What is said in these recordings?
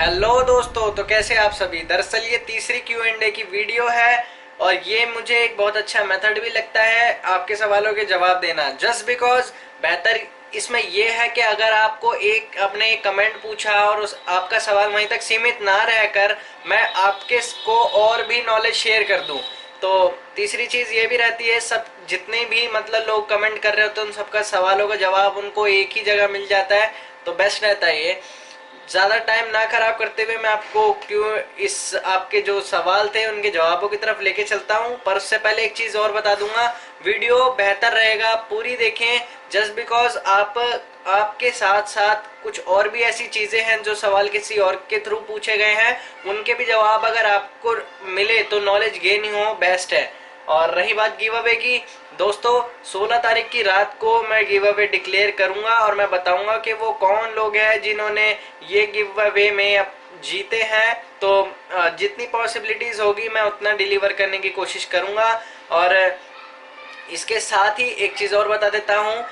Hello दोस्तों, तो कैसे आप सभी। दरअसल ये तीसरी क्यू एंड ए की वीडियो है और ये मुझे एक बहुत अच्छा मेथड भी लगता है आपके सवालों के जवाब देना। जस्ट बिकॉज बेहतर इसमें यह है कि अगर आपको आपने एक कमेंट पूछा और आपका सवाल वहीं तक सीमित ना रहकर मैं आपके को और भी नॉलेज शेयर कर दूं। तो तीसरी चीज़ ये भी रहती है, सब जितने भी मतलब लोग कमेंट कर रहे होते हैं उन सबका सवालों का जवाब उनको एक ही जगह मिल जाता है, तो बेस्ट रहता है ये। ज़्यादा टाइम ना खराब करते हुए मैं आपको क्यों इस आपके जो सवाल थे उनके जवाबों की तरफ लेके चलता हूं। पर उससे पहले एक चीज़ और बता दूंगा, वीडियो बेहतर रहेगा पूरी देखें। जस्ट बिकॉज आपके साथ साथ कुछ और भी ऐसी चीज़ें हैं जो सवाल किसी और के थ्रू पूछे गए हैं, उनके भी जवाब अगर आपको मिले तो नॉलेज गेन ही हो, बेस्ट है। और रही बात गिव अवे की, दोस्तों 16 तारीख की रात को मैं गिव अवे डिक्लेयर करूंगा और मैं बताऊंगा कि वो कौन लोग हैं जिन्होंने ये गिव अवे में जीते हैं। तो जितनी पॉसिबिलिटीज होगी मैं उतना डिलीवर करने की कोशिश करूंगा। और इसके साथ ही एक चीज़ और बता देता हूँ,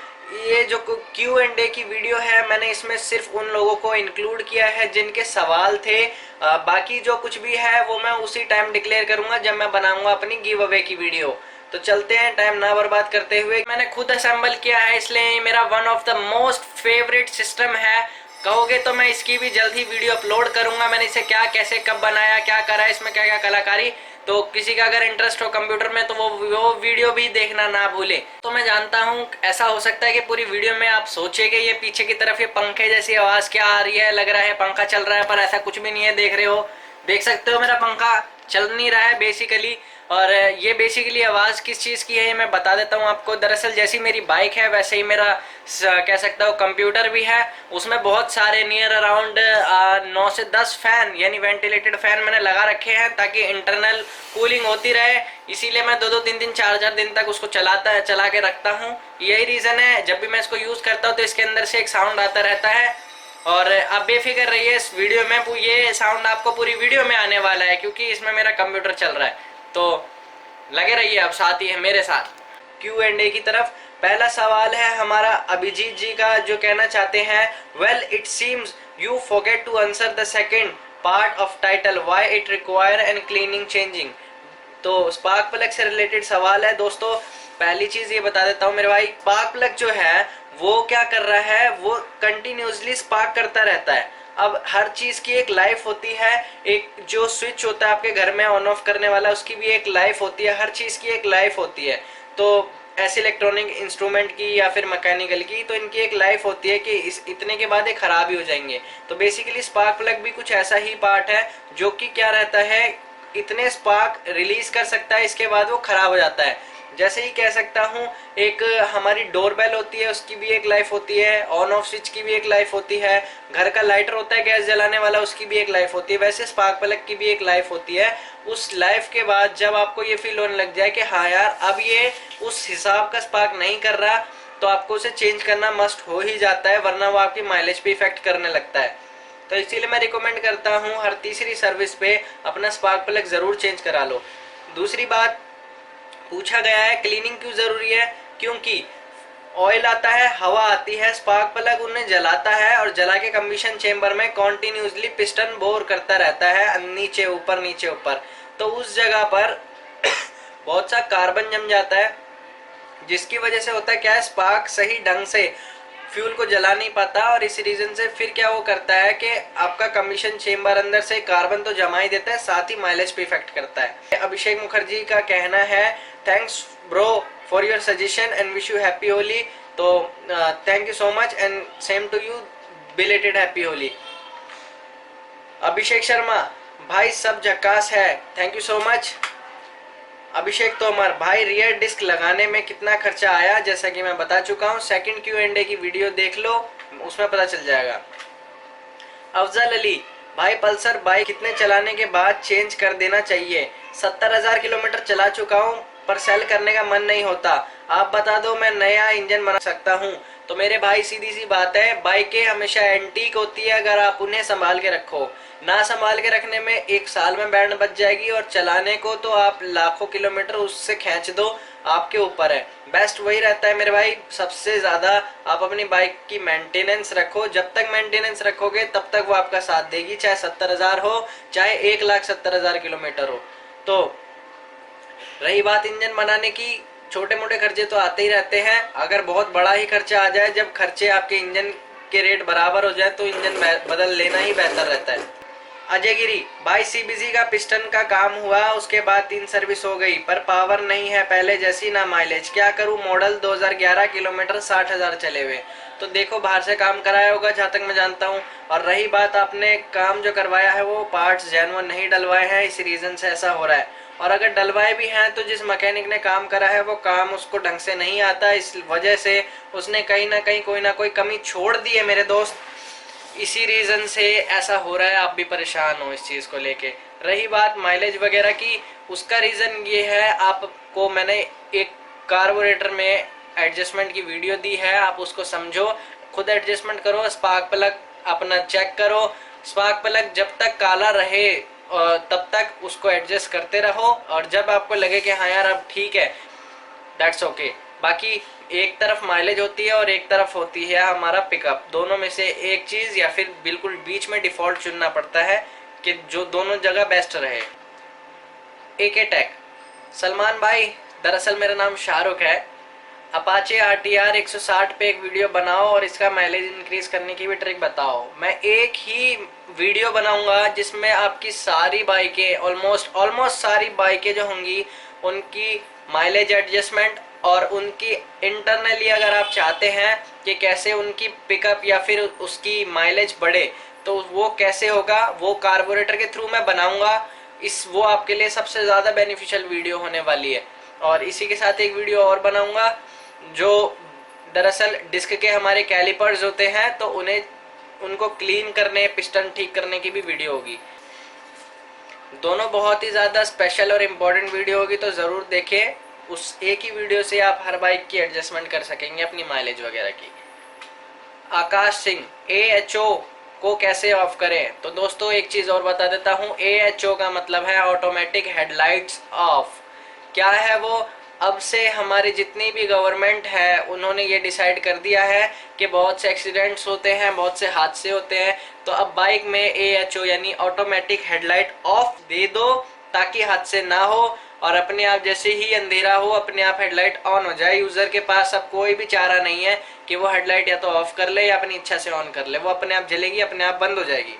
ये जो क्यू एंड ए की वीडियो है मैंने इसमें सिर्फ उन लोगों को इंक्लूड किया है जिनके सवाल थे। बाकी जो कुछ भी है वो मैं उसी टाइम डिक्लेयर करूंगा जब मैं बनाऊंगा अपनी गिव अवे की वीडियो। तो चलते हैं टाइम ना बर्बाद करते हुए। मैंने खुद असेंबल किया है इसलिए मेरा one of the most favourite system है। कहोगे तो मैं इसकी भी जल्द ही वीडियो अपलोड करूंगा, मैंने इसे क्या कैसे कब बनाया, क्या करा, इसमें क्या क्या कलाकारी। तो किसी का अगर इंटरेस्ट हो कंप्यूटर में तो वो वीडियो भी देखना ना भूले। तो मैं जानता हूँ ऐसा हो सकता है कि पूरी वीडियो में आप सोचेंगे ये पीछे की तरफ ये पंखे जैसी आवाज क्या आ रही है, लग रहा है पंखा चल रहा है, पर ऐसा कुछ भी नहीं है। देख रहे हो, देख सकते हो मेरा पंखा चल नहीं रहा है बेसिकली। और ये बेसिकली आवाज़ किस चीज़ की है ये मैं बता देता हूँ आपको। दरअसल जैसी मेरी बाइक है वैसे ही मेरा कह सकता हूँ कंप्यूटर भी है। उसमें बहुत सारे नियर अराउंड 9 से 10 फैन यानी वेंटिलेटेड फैन मैंने लगा रखे हैं ताकि इंटरनल कूलिंग होती रहे। इसीलिए मैं 2-2 3-3 4-4 दिन तक उसको चला के रखता हूँ। यही रीज़न है, जब भी मैं इसको यूज़ करता हूँ तो इसके अंदर से एक साउंड आता रहता है। और आप बेफिक्र रहिए, इस वीडियो में ये साउंड आपको पूरी वीडियो में आने वाला है क्योंकि इसमें मेरा कंप्यूटर चल रहा है। तो लगे रहिए आप साथ ही है मेरे साथ क्यू एंड ए की तरफ। पहला सवाल है हमारा अभिजीत जी का, जो कहना चाहते हैं, well it seems you forget to answer the second part of title, why it require and cleaning changing. तो स्पार्क प्लग से रिलेटेड सवाल है दोस्तों। पहली चीज ये बता देता हूँ मेरे भाई, स्पार्क प्लग जो है वो क्या कर रहा है, वो कंटिन्यूसली स्पार्क करता रहता है। अब हर चीज की एक लाइफ होती है, एक जो स्विच होता है आपके घर में ऑन ऑफ करने वाला उसकी भी एक लाइफ होती है, हर चीज की एक लाइफ होती है। तो ऐसे इलेक्ट्रॉनिक इंस्ट्रूमेंट की या फिर मैकेनिकल की तो इनकी एक लाइफ होती है कि इस इतने के बाद ये खराब ही हो जाएंगे। तो बेसिकली स्पार्क प्लग भी कुछ ऐसा ही पार्ट है जो कि क्या रहता है, इतने स्पार्क रिलीज कर सकता है, इसके बाद वो खराब हो जाता है। जैसे ही कह सकता हूँ, एक हमारी डोरबेल होती है उसकी भी एक लाइफ होती है, ऑन ऑफ स्विच की भी एक लाइफ होती है, घर का लाइटर होता है गैस जलाने वाला उसकी भी एक लाइफ होती है, वैसे स्पार्क प्लग की भी एक लाइफ होती है। उस लाइफ के बाद जब आपको ये फील होने लग जाए कि हाँ यार अब ये उस हिसाब का स्पार्क नहीं कर रहा, तो आपको उसे चेंज करना मस्ट हो ही जाता है, वरना वो आपकी माइलेज पे इफेक्ट करने लगता है। तो इसीलिए मैं रिकमेंड करता हूँ हर तीसरी सर्विस पे अपना स्पार्क प्लग ज़रूर चेंज करा लो। दूसरी बात पूछा गया है, क्लीनिंग क्यों ज़रूरी है, क्योंकि ऑयल आता है, हवा आती है, स्पार्क प्लग उन्हें जलाता है और जला के कम्बिशन चेम्बर में कॉन्टिन्यूसली पिस्टन बोर करता रहता है, नीचे ऊपर नीचे ऊपर। तो उस जगह पर बहुत सा कार्बन जम जाता है जिसकी वजह से होता है क्या है, स्पार्क सही ढंग से फ्यूल को जला नहीं पाता और इसी रीजन से फिर क्या वो करता है कि आपका कमीशन चेम्बर अंदर से कार्बन तो जमा ही देता है, साथ ही माइलेज पे इफेक्ट करता है। अभिषेक मुखर्जी का कहना है, thanks bro for your suggestion and wish you happy Holi. तो thank you so much and same to you, belated happy Holi. Abhishek Sharma, भाई सब झकास है, thank you so much. Abhishek Tomar, भाई रियर डिस्क लगाने में कितना खर्चा आया, जैसा कि मैं बता चुका हूँ, सेकंड क्यू एंड ए की वीडियो देख लो उसमें पता चल जाएगा। अफजल अली, भाई पल्सर बाइक कितने चलाने के बाद चेंज कर देना चाहिए, 70,000 किलोमीटर चला चुका हूँ पर सेल करने का मन नहीं होता, आप बता दो मैं नया इंजन बना सकता हूँ। तो मेरे भाई सीधी सी बात है, बाइकें हमेशा एंटीक होती है अगर आप उन्हें संभाल के रखो। ना संभाल के रखने में 1 साल में बैंड बच जाएगी और चलाने को तो आप लाखों किलोमीटर उससे खींच दो, आपके ऊपर है। बेस्ट वही रहता है मेरे भाई, सबसे ज़्यादा आप अपनी बाइक की मेंटेनेंस रखो। जब तक मेंटेनेंस रखोगे तब तक वो आपका साथ देगी, चाहे 70,000 हो, चाहे 1,70,000 किलोमीटर हो। तो रही बात इंजन बनाने की, छोटे मोटे खर्चे तो आते ही रहते हैं। अगर बहुत बड़ा ही खर्चा आ जाए, जब खर्चे आपके इंजन के रेट बराबर हो जाए, तो इंजन बदल लेना ही बेहतर रहता है। अजय गिरी भाई, सीबीसी का पिस्टन का काम हुआ, उसके बाद 3 सर्विस हो गई, पर पावर नहीं है पहले जैसी, ना माइलेज। क्या करूं? मॉडल 2011, किलोमीटर 60,000 चले हुए। तो देखो, बाहर से काम कराया होगा जहां तक मैं जानता हूं। और रही बात, आपने काम जो करवाया है वो पार्ट्स जेन्युइन नहीं डलवाए हैं, इस रीजन से ऐसा हो रहा है। और अगर डलवाए भी हैं तो जिस मैकेनिक ने काम करा है वो काम उसको ढंग से नहीं आता, इस वजह से उसने कहीं ना कहीं कोई ना कोई कमी छोड़ दी है मेरे दोस्त। इसी रीज़न से ऐसा हो रहा है, आप भी परेशान हो इस चीज़ को लेके। रही बात माइलेज वगैरह की, उसका रीज़न ये है, आपको मैंने एक कार्बोरेटर में एडजस्टमेंट की वीडियो दी है, आप उसको समझो, खुद एडजस्टमेंट करो। स्पार्क प्लग अपना चेक करो, स्पार्क प्लग जब तक काला रहे तब तक उसको एडजस्ट करते रहो, और जब आपको लगे कि हाँ यार अब ठीक है, दैट्स ओके। बाकी एक तरफ माइलेज होती है और एक तरफ होती है हमारा पिकअप, दोनों में से एक चीज़ या फिर बिल्कुल बीच में डिफ़ॉल्ट चुनना पड़ता है कि जो दोनों जगह बेस्ट रहे। एके टेक सलमान भाई, दरअसल मेरा नाम शाहरुख है। अपाचे RTR 160 पे एक वीडियो बनाओ और इसका माइलेज इंक्रीज करने की भी ट्रिक बताओ। मैं एक ही वीडियो बनाऊंगा जिसमें आपकी सारी बाइकें, ऑलमोस्ट ऑलमोस्ट सारी बाइकें जो होंगी उनकी माइलेज एडजस्टमेंट, और उनकी इंटरनली अगर आप चाहते हैं कि कैसे उनकी पिकअप या फिर उसकी माइलेज बढ़े तो वो कैसे होगा, वो कार्बोरेटर के थ्रू मैं बनाऊंगा। वो आपके लिए सबसे ज़्यादा बेनिफिशियल वीडियो होने वाली है। और इसी के साथ एक वीडियो और बनाऊंगा जो दरअसल डिस्क के हमारे कैलिपर्स होते हैं तो उन्हें उनको क्लीन करने, पिस्टन ठीक करने की भी वीडियो होगी। दोनों बहुत ही ज़्यादा स्पेशल और इम्पोर्टेंट वीडियो होगी, तो ज़रूर देखें। उस एक ही वीडियो से आप हर बाइक की एडजस्टमेंट कर सकेंगे, अपनी माइलेज वगैरह की। आकाश सिंह, AHO को कैसे ऑफ करें? तो दोस्तों एक चीज़ और बता देता हूँ, AHO का मतलब है ऑटोमेटिक हेडलाइट्स ऑफ। क्या है वो? अब से हमारी जितनी भी गवर्नमेंट है उन्होंने ये डिसाइड कर दिया है कि बहुत से एक्सीडेंट्स होते हैं, बहुत से हादसे होते हैं, तो अब बाइक में AHO यानी ऑटोमेटिक हेडलाइट ऑफ दे दो ताकि हादसे ना हो, और अपने आप जैसे ही अंधेरा हो अपने आप हेडलाइट ऑन हो जाए। यूज़र के पास अब कोई भी चारा नहीं है कि वो हेडलाइट या तो ऑफ कर ले या अपनी इच्छा से ऑन कर ले, वो अपने आप जलेगी, अपने आप बंद हो जाएगी।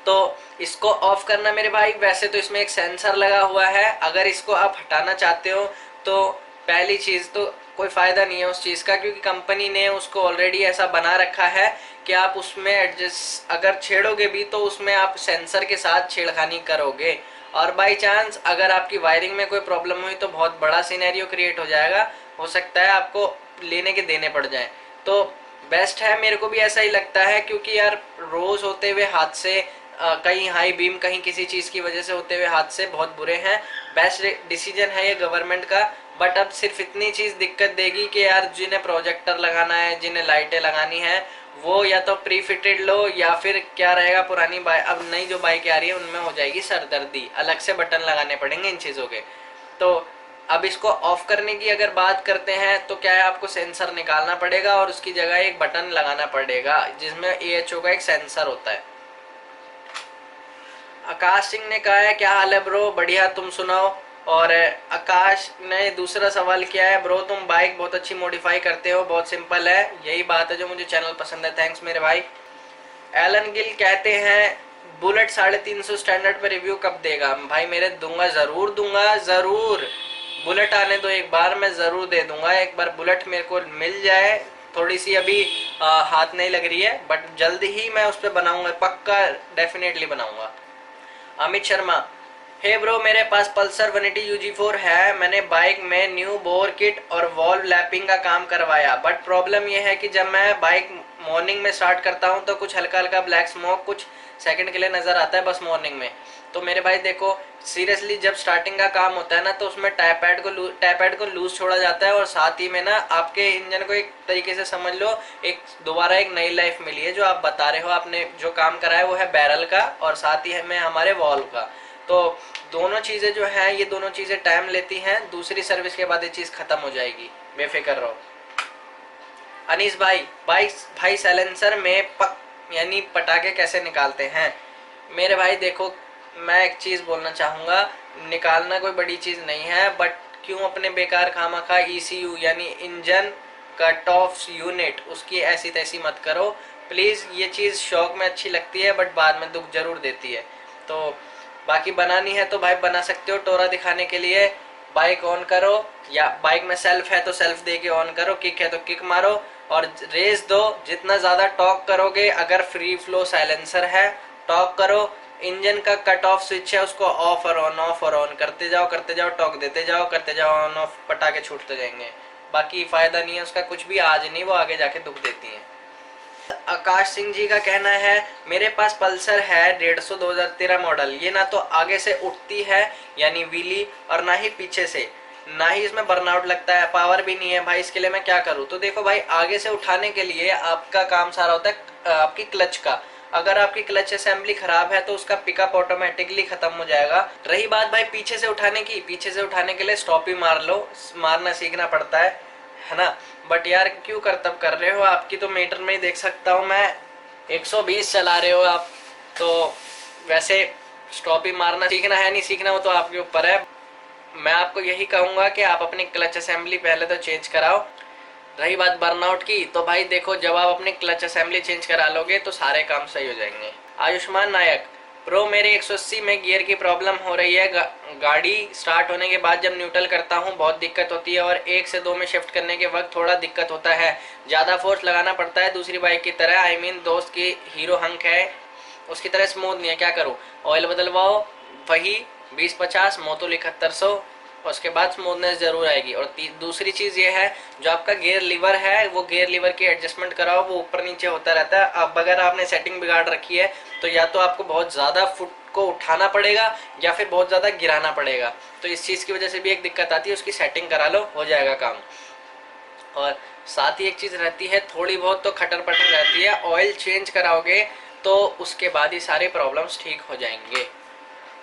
तो इसको ऑफ करना मेरे भाई, वैसे तो इसमें एक सेंसर लगा हुआ है, अगर इसको आप हटाना चाहते हो तो पहली चीज़ तो कोई फ़ायदा नहीं है उस चीज़ का, क्योंकि कंपनी ने उसको ऑलरेडी ऐसा बना रखा है कि आप उसमें एडजस्ट अगर छेड़ोगे भी तो उसमें आप सेंसर के साथ छेड़खानी करोगे, और बाई चांस अगर आपकी वायरिंग में कोई प्रॉब्लम हुई तो बहुत बड़ा सिनेरियो क्रिएट हो जाएगा, हो सकता है आपको लेने के देने पड़ जाए। तो बेस्ट है, मेरे को भी ऐसा ही लगता है, क्योंकि यार रोज़ होते हुए हादसे, कहीं हाई बीम, कहीं किसी चीज़ की वजह से होते हुए हादसे बहुत बुरे हैं। बेस्ट डिसीजन है ये गवर्नमेंट का, बट अब सिर्फ इतनी चीज़ दिक्कत देगी कि यार जिन्हें प्रोजेक्टर लगाना है, जिन्हें लाइटें लगानी है, वो या तो प्री फिटेड लो, या फिर क्या रहेगा, पुरानी बाइक, अब नई जो बाइकें आ रही है उनमें हो जाएगी सरदर्दी, अलग से बटन लगाने पड़ेंगे इन चीज़ों के। तो अब इसको ऑफ करने की अगर बात करते हैं तो क्या है, आपको सेंसर निकालना पड़ेगा और उसकी जगह एक बटन लगाना पड़ेगा जिसमें AHO का एक सेंसर होता है। आकाश सिंह ने कहा है क्या हाल है ब्रो, बढ़िया, तुम सुनाओ। और आकाश ने दूसरा सवाल किया है, ब्रो तुम बाइक बहुत अच्छी मॉडिफाई करते हो, बहुत सिंपल है, यही बात है जो मुझे चैनल पसंद है, थैंक्स मेरे भाई। एलन गिल कहते हैं बुलेट 350 स्टैंडर्ड पे रिव्यू कब देगा? भाई मेरे दूंगा, ज़रूर दूंगा, ज़रूर। बुलेट आने दो एक बार, मैं ज़रूर दे दूंगा। एक बार बुलेट मेरे को मिल जाए, थोड़ी सी अभी हाथ नहीं लग रही है, बट जल्द ही मैं उस पर बनाऊंगा, पक्का डेफिनेटली बनाऊंगा। अमित शर्मा, हे ब्रो मेरे पास पल्सर 180 UG4 है, मैंने बाइक में न्यू बोर किट और वॉल्व लैपिंग का काम करवाया, बट प्रॉब्लम यह है कि जब मैं बाइक मॉर्निंग में स्टार्ट करता हूं तो कुछ हल्का हल्का ब्लैक स्मोक कुछ सेकंड के लिए नज़र आता है बस मॉर्निंग में। तो मेरे भाई देखो, सीरियसली जब स्टार्टिंग का काम होता है ना तो उसमें टैप पैड को लूज छोड़ा जाता है, और साथ ही में ना आपके इंजन को एक तरीके से समझ लो एक दोबारा एक नई लाइफ मिली है। जो आप बता रहे हो, आपने जो काम करा है वो है बैरल का और साथ ही में हमारे वॉल्व का। तो दोनों चीज़ें जो हैं ये दोनों चीज़ें टाइम लेती हैं, दूसरी सर्विस के बाद ये चीज़ ख़त्म हो जाएगी, बेफिक्र रहो। अनीस भाई, भाई साइलेंसर में यानी पटाखे कैसे निकालते हैं? मेरे भाई देखो, मैं एक चीज़ बोलना चाहूँगा, निकालना कोई बड़ी चीज़ नहीं है, बट क्यों अपने बेकार खामखा ECU यानी इंजन कट ऑफ यूनिट उसकी ऐसी तैसी मत करो प्लीज़। ये चीज़ शौक में अच्छी लगती है बट बाद में दुख जरूर देती है। तो बाकी बनानी है तो भाई बना सकते हो, टोरा दिखाने के लिए बाइक ऑन करो, या बाइक में सेल्फ है तो सेल्फ दे के ऑन करो, किक है तो किक मारो और रेस दो। जितना ज़्यादा टॉक करोगे, अगर फ्री फ्लो साइलेंसर है टॉक करो, इंजन का कट ऑफ स्विच है उसको ऑफ और ऑन करते जाओ, टॉक देते जाओ, करते जाओ ऑन ऑफ, पटाखे छूटते जाएंगे। बाकी फायदा नहीं है उसका कुछ भी, आज नहीं वो आगे जाके दुख देती है। आकाश सिंह जी का कहना है मेरे पास पल्सर है 150 2013 मॉडल, ये ना तो आगे से उठती है यानी व्हीली और ना ही पीछे से, ना ही इसमें बर्नआउट लगता है, पावर भी नहीं है भाई, इसके लिए मैं क्या करूं? तो देखो भाई, आगे से उठाने के लिए आपका काम सारा होता है आपकी क्लच का। अगर आपकी क्लच असेंबली खराब है तो उसका पिकअप ऑटोमेटिकली खत्म हो जाएगा। रही बात भाई पीछे से उठाने की, पीछे से उठाने के लिए स्टॉप ही मार लो, मारना सीखना पड़ता है ना। बट यार क्यों करतब कर रहे हो? आपकी तो मीटर में ही देख सकता हूँ मैं, 120 चला रहे हो आप, तो वैसे स्टॉप ही मारना सीखना है नहीं सीखना, वो तो आपके ऊपर है। मैं आपको यही कहूँगा कि आप अपनी क्लच असेंबली पहले तो चेंज कराओ। रही बात बर्नआउट की, तो भाई देखो, जब आप अपनी क्लच असेंबली चेंज करा लोगे तो सारे काम सही हो जाएंगे। आयुष्मान नायक, प्रो मेरे 180 में गियर की प्रॉब्लम हो रही है, गाड़ी स्टार्ट होने के बाद जब न्यूट्रल करता हूँ बहुत दिक्कत होती है और 1 से 2 में शिफ्ट करने के वक्त थोड़ा दिक्कत होता है, ज़्यादा फोर्स लगाना पड़ता है, दूसरी बाइक की तरह, आई मीन दोस्त की हीरो हंक है उसकी तरह स्मूथ नहीं है, क्या करूँ? ऑयल बदलवाओ, वही 20-50 मोटो 7100, उसके बाद स्मूथनेस जरूर आएगी। और दूसरी चीज़ ये है, जो आपका गियर लीवर है वो गियर लीवर की एडजस्टमेंट कराओ, वो ऊपर नीचे होता रहता है। अब अगर आपने सेटिंग बिगाड़ रखी है तो या तो आपको बहुत ज़्यादा फुट को उठाना पड़ेगा या फिर बहुत ज़्यादा गिराना पड़ेगा, तो इस चीज़ की वजह से भी एक दिक्कत आती है, उसकी सेटिंग करा लो, हो जाएगा काम। और साथ ही एक चीज़ रहती है, थोड़ी बहुत तो खटर पटर रहती है, ऑयल चेंज कराओगे तो उसके बाद ही सारे प्रॉब्लम्स ठीक हो जाएंगे।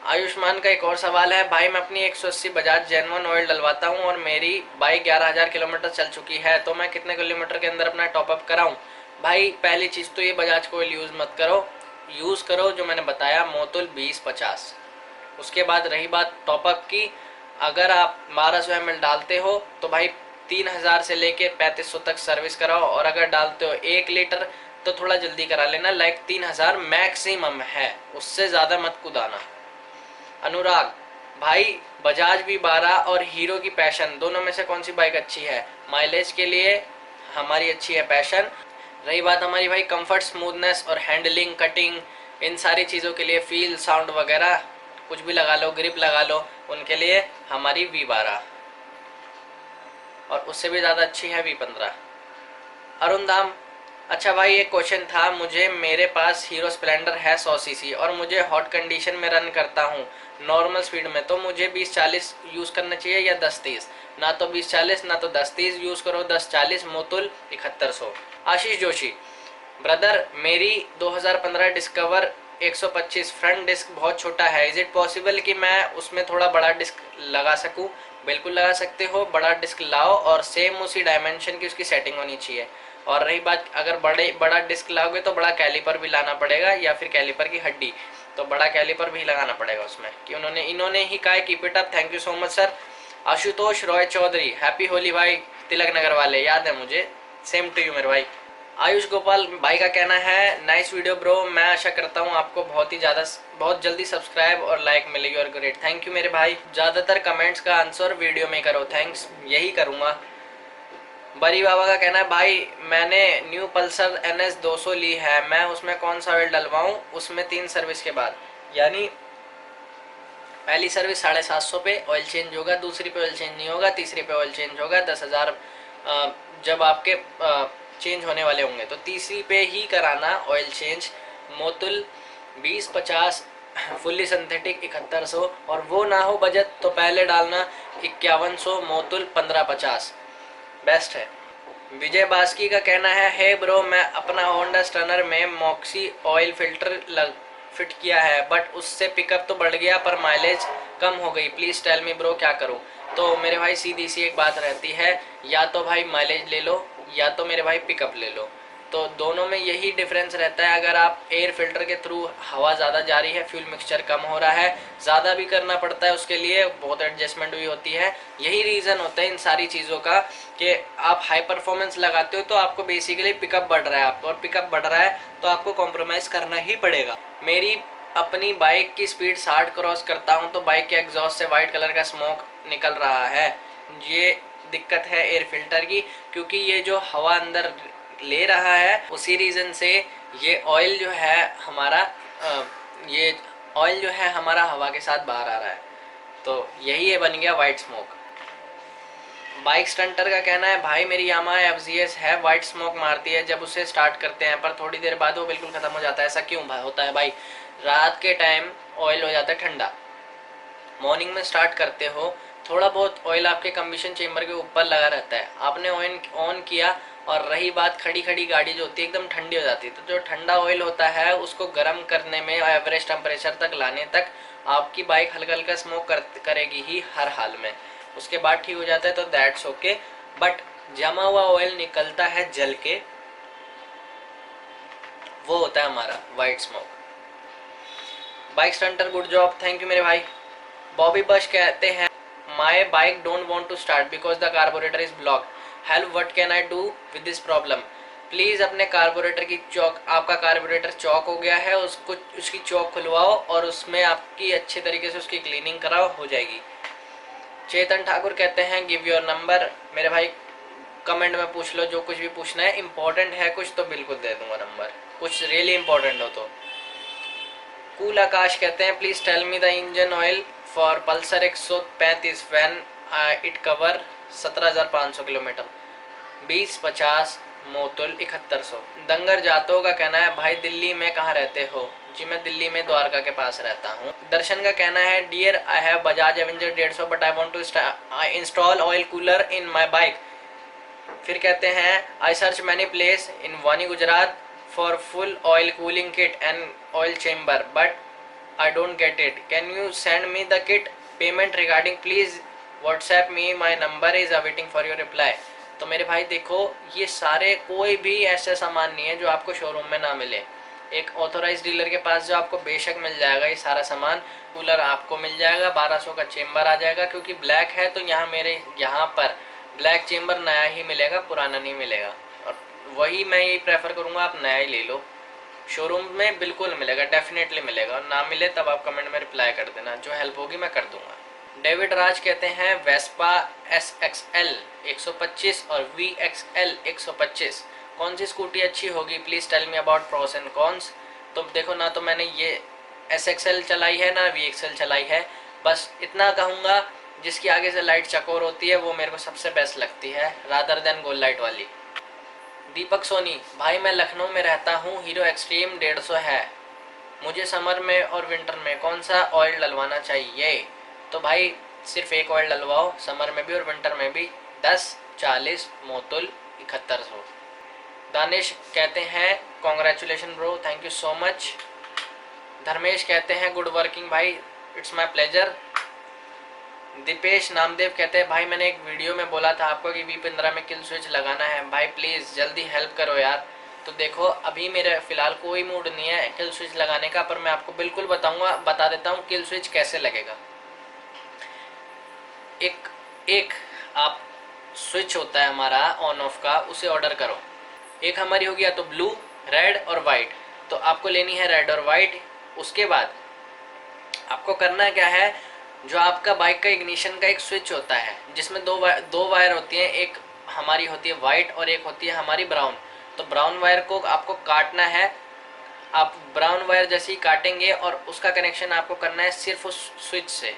आयुष्मान का एक और सवाल है, भाई मैं अपनी 180 बजाज जेनवन ऑयल डलवाता हूँ और मेरी बाइक 11,000 किलोमीटर चल चुकी है, तो मैं कितने किलोमीटर के अंदर अपना टॉपअप कराऊँ? भाई पहली चीज़ तो ये बजाज को ऑयल यूज़ मत करो, यूज़ करो जो मैंने बताया मोतुल 20-50। उसके बाद रही बात टॉपअप की, अगर आप 1200 ml डालते हो तो भाई 3000 से लेके 3500 तक सर्विस कराओ, और अगर डालते हो 1 लीटर तो थोड़ा जल्दी करा लेना, लाइक 3000 मैक्सिमम है, उससे ज़्यादा मत कुदाना। अनुराग, भाई बजाज V12 और हीरो की पैशन दोनों में से कौन सी बाइक अच्छी है? माइलेज के लिए हमारी अच्छी है पैशन। रही बात हमारी भाई कंफर्ट, स्मूथनेस और हैंडलिंग, कटिंग, इन सारी चीज़ों के लिए, फील, साउंड वगैरह कुछ भी लगा लो, ग्रिप लगा लो, उनके लिए हमारी V12, और उससे भी ज़्यादा अच्छी है V15। अरुण धाम, अच्छा भाई एक क्वेश्चन था मुझे, मेरे पास हीरो स्प्लेंडर है 100 सीसी और मुझे हॉट कंडीशन में रन करता हूँ नॉर्मल स्पीड में, तो मुझे 20-40 यूज़ करना चाहिए या 10-30? ना तो 20-40 ना तो 10-30 यूज़ करो, 10-40 मोतुल 7100। आशीष जोशी, ब्रदर मेरी 2015 डिस्कवर 125 फ्रंट डिस्क बहुत छोटा है, इज़ इट पॉसिबल कि मैं उसमें थोड़ा बड़ा डिस्क लगा सकूं? बिल्कुल लगा सकते हो, बड़ा डिस्क लाओ और सेम उसी डायमेंशन की उसकी सेटिंग होनी चाहिए। और रही बात, अगर बड़ा डिस्क लाओगे तो बड़ा कैलिपर भी लाना पड़ेगा, या फिर कैलिपर की हड्डी, तो बड़ा कैलिपर भी लगाना पड़ेगा उसमें, कि इन्होंने ही कहा है keep it up, thank you so much sir. Ashutosh Roy Chaudhary, happy Holi भाई, तिलक नगर वाले, याद है मुझे, सेम टू यू मेरे भाई। आयुष गोपाल भाई का कहना है नाइस वीडियो ब्रो, मैं आशा करता हूँ आपको बहुत जल्दी सब्सक्राइब और लाइक मिलेगी, और ग्रेट, थैंक यू मेरे भाई। ज़्यादातर कमेंट्स का आंसर वीडियो में करो, थैंक्स, यही करूँगा। बरी बाबा का कहना है भाई मैंने न्यू पल्सर NS 200 ली है, मैं उसमें कौन सा ऑयल डलवाऊँ? उसमें 3 सर्विस के बाद, यानी पहली सर्विस 750 पे ऑयल चेंज होगा, दूसरी पे ऑयल चेंज नहीं होगा, तीसरी पे ऑयल चेंज होगा, 10,000 जब आपके चेंज होने वाले होंगे, तो तीसरी पे ही कराना oil change. Motul 20-50 fully synthetic 7100, और वो ना हो बजट तो पहले डालना 5100, मोतुल 1550 बेस्ट है। विजय बास्की का कहना है हे ब्रो, मैं अपना होंडा स्टर्नर में मॉक्सी ऑयल फिल्टर फिट किया है, बट उससे पिकअप तो बढ़ गया पर माइलेज कम हो गई, प्लीज़ टेल मी ब्रो क्या करूँ। तो मेरे भाई सीधी सी एक बात रहती है, या तो भाई माइलेज ले लो या तो मेरे भाई पिकअप ले लो। तो दोनों में यही डिफरेंस रहता है। अगर आप एयर फिल्टर के थ्रू हवा ज़्यादा जा रही है, फ्यूल मिक्सचर कम हो रहा है, ज़्यादा भी करना पड़ता है उसके लिए, बहुत एडजस्टमेंट भी होती है। यही रीज़न होता है इन सारी चीज़ों का कि आप हाई परफॉर्मेंस लगाते हो तो आपको बेसिकली पिकअप बढ़ रहा है आपको, और पिकअप बढ़ रहा है तो आपको कॉम्प्रोमाइज़ करना ही पड़ेगा। मेरी अपनी बाइक की स्पीड 60 क्रॉस करता हूँ तो बाइक के एग्जॉस्ट से वाइट कलर का स्मोक निकल रहा है। ये दिक्कत है एयर फिल्टर की, क्योंकि ये जो हवा अंदर ले रहा है उसी रीज़न से ये ऑयल जो है हमारा ये ऑयल जो है हमारा हवा के साथ बाहर आ रहा है। तो यही है, बन गया वाइट स्मोक। बाइक स्टंटर का कहना है भाई मेरी यामाहा एफजीएस है, वाइट स्मोक मारती है जब उसे स्टार्ट करते हैं, पर थोड़ी देर बाद वो बिल्कुल ख़त्म हो जाता है। ऐसा क्यों होता है भाई? रात के टाइम ऑयल हो जाता है ठंडा, मॉर्निंग में स्टार्ट करते हो, थोड़ा बहुत ऑयल आपके कम्बिशन चेम्बर के ऊपर लगा रहता है, आपने ऑयल ऑन किया, और रही बात खड़ी खड़ी गाड़ी जो होती है एकदम ठंडी हो जाती है, तो जो ठंडा ऑयल होता है उसको गर्म करने में, एवरेज टेम्परेचर तक लाने तक आपकी बाइक हल्का हल्का स्मोक करेगी ही हर हाल में। उसके बाद ठीक हो जाता है, तो दैट्स ओके। बट जमा हुआ ऑयल निकलता है जल के, वो होता है हमारा white smoke. Bike stunter good job, thank you मेरे भाई। बॉबी बश कहते हैं my bike don't want to start because the carburettor is blocked, help what can I do with this problem. Please अपने कार्बोरेटर की चौक, आपका carburettor चौक हो गया है, उसको उसकी चौक खुलवाओ और उसमें आपकी अच्छे तरीके से उसकी क्लीनिंग कराओ, हो जाएगी। चेतन ठाकुर कहते हैं गिव योर नंबर। मेरे भाई कमेंट में पूछ लो जो कुछ भी पूछना है, इंपॉर्टेंट है कुछ तो बिल्कुल दे दूंगा नंबर, कुछ रियली इंपॉर्टेंट हो तो। कूल आकाश कहते हैं please tell me the engine oil for Pulsar 135 when it cover 17,500 kilometre, 20-50 Motul 7100। दंगर जातो का कहना है भाई दिल्ली में कहाँ रहते हो? जी मैं दिल्ली में द्वारका के पास रहता हूँ। दर्शन का कहना है dear I have Bajaj Avenger 150 but I want to install oil cooler in my bike. फिर कहते हैं I search many place in Vani Gujarat for full oil cooling kit and oil chamber but I don't get it, can you send me the kit, payment regarding please WhatsApp me, my number is awaiting for your reply. तो मेरे भाई देखो, ये सारे कोई भी ऐसा सामान नहीं है जो आपको शोरूम में ना मिले। एक ऑथोराइज डीलर के पास जो आपको बेशक मिल जाएगा ये सारा सामान। कूलर आपको मिल जाएगा, 1200 का चेम्बर आ जाएगा, क्योंकि ब्लैक है तो यहाँ मेरे यहाँ पर ब्लैक चेम्बर नया ही मिलेगा, पुराना नहीं मिलेगा। और वही मैं यही प्रेफर करूँगा, आप नया ही ले लो, शोरूम में बिल्कुल मिलेगा, डेफिनेटली मिलेगा। और ना मिले तब आप कमेंट में रिप्लाई कर देना, जो हेल्प होगी मैं कर दूंगा। डेविड राज कहते हैं वेस्पा SXL 125 और VXL 125 कौन सी स्कूटी अच्छी होगी, please tell me about pros and cons. तो देखो ना, तो मैंने ये SXL चलाई है ना VXL चलाई है, बस इतना कहूँगा जिसकी आगे से लाइट चकोर होती है वो मेरे को सबसे बेस्ट लगती है, रादर देन गोल लाइट वाली। दीपक सोनी भाई मैं लखनऊ में रहता हूँ, हीरो एक्सट्रीम 150 है, मुझे समर में और विंटर में कौन सा ऑयल डलवाना चाहिए? तो भाई सिर्फ एक ऑयल डलवाओ, समर में भी और विंटर में भी, 10-40 मोतुल 7100। दानिश कहते हैं congratulation bro, thank you so much. Dharmesh कहते हैं गुड वर्किंग भाई, it's my pleasure. Deepesh Namdev कहते हैं भाई मैंने एक वीडियो में बोला था आपको कि V15 में किल स्विच लगाना है, भाई प्लीज़ जल्दी हेल्प करो यार। तो देखो अभी मेरे फ़िलहाल कोई मूड नहीं है किल स्विच लगाने का, पर मैं आपको बिल्कुल बता देता हूँ किल स्विच कैसे लगेगा। एक आप स्विच होता है हमारा ऑन ऑफ का, उसे ऑर्डर करो। एक हमारी होगी या तो ब्लू, रेड और वाइट, तो आपको लेनी है रेड और वाइट। उसके बाद आपको करना क्या है, जो आपका बाइक का इग्निशन का एक स्विच होता है जिसमें दो वायर होती हैं, एक हमारी होती है वाइट और एक होती है हमारी ब्राउन। तो ब्राउन वायर को आपको काटना है, आप ब्राउन वायर जैसे ही काटेंगे और उसका कनेक्शन आपको करना है सिर्फ उस स्विच से।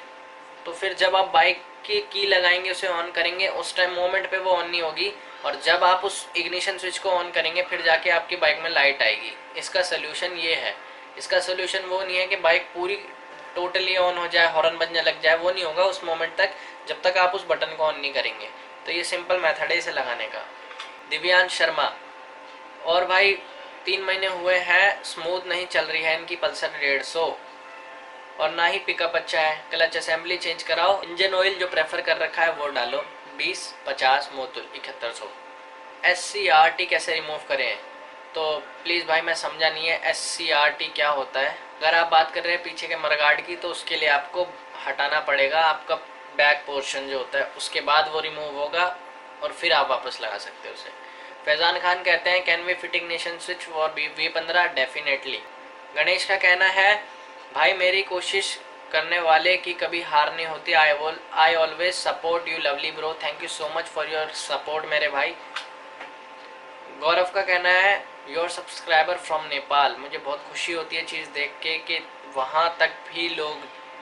तो फिर जब आप बाइक की लगाएंगे, उसे ऑन करेंगे, उस टाइम मोमेंट पे वो ऑन नहीं होगी, और जब आप उस इग्निशन स्विच को ऑन करेंगे फिर जाके आपकी बाइक में लाइट आएगी। इसका सोल्यूशन ये है। इसका सोल्यूशन वो नहीं है कि बाइक पूरी टोटली ऑन हो जाए, हॉर्न बजने लग जाए, वो नहीं होगा उस मोमेंट तक जब तक आप उस बटन को ऑन नहीं करेंगे। तो ये सिंपल मेथड है इसे लगाने का। दिव्यांश शर्मा और भाई 3 महीने हुए हैं, स्मूथ नहीं चल रही है इनकी पल्सर 150, और ना ही पिकअप अच्छा है। क्लच असेंबली चेंज कराओ, इंजन ऑयल जो प्रेफर कर रखा है वो डालो। 20-50 मोतुल 7100। SCRT कैसे रिमूव करें? तो प्लीज़ भाई मैं समझा नहीं है SCRT क्या होता है। अगर आप बात कर रहे हैं पीछे के मडगार्ड की तो उसके लिए आपको हटाना पड़ेगा आपका बैक पोर्शन जो होता है, उसके बाद वो रिमूव होगा और फिर आप वापस लगा सकते हो उसे। फैज़ान खान कहते हैं can we fit ignition switch for V15? Definitely. Ganesh का कहना है भाई मेरी कोशिश करने वाले की कभी हार नहीं होती। I always support you lovely bro. Thank you so much for your support मेरे भाई। गौरव का कहना है योर सब्सक्राइबर फ्रॉम नेपाल। मुझे बहुत खुशी होती है चीज़ देख के कि वहाँ तक भी लोग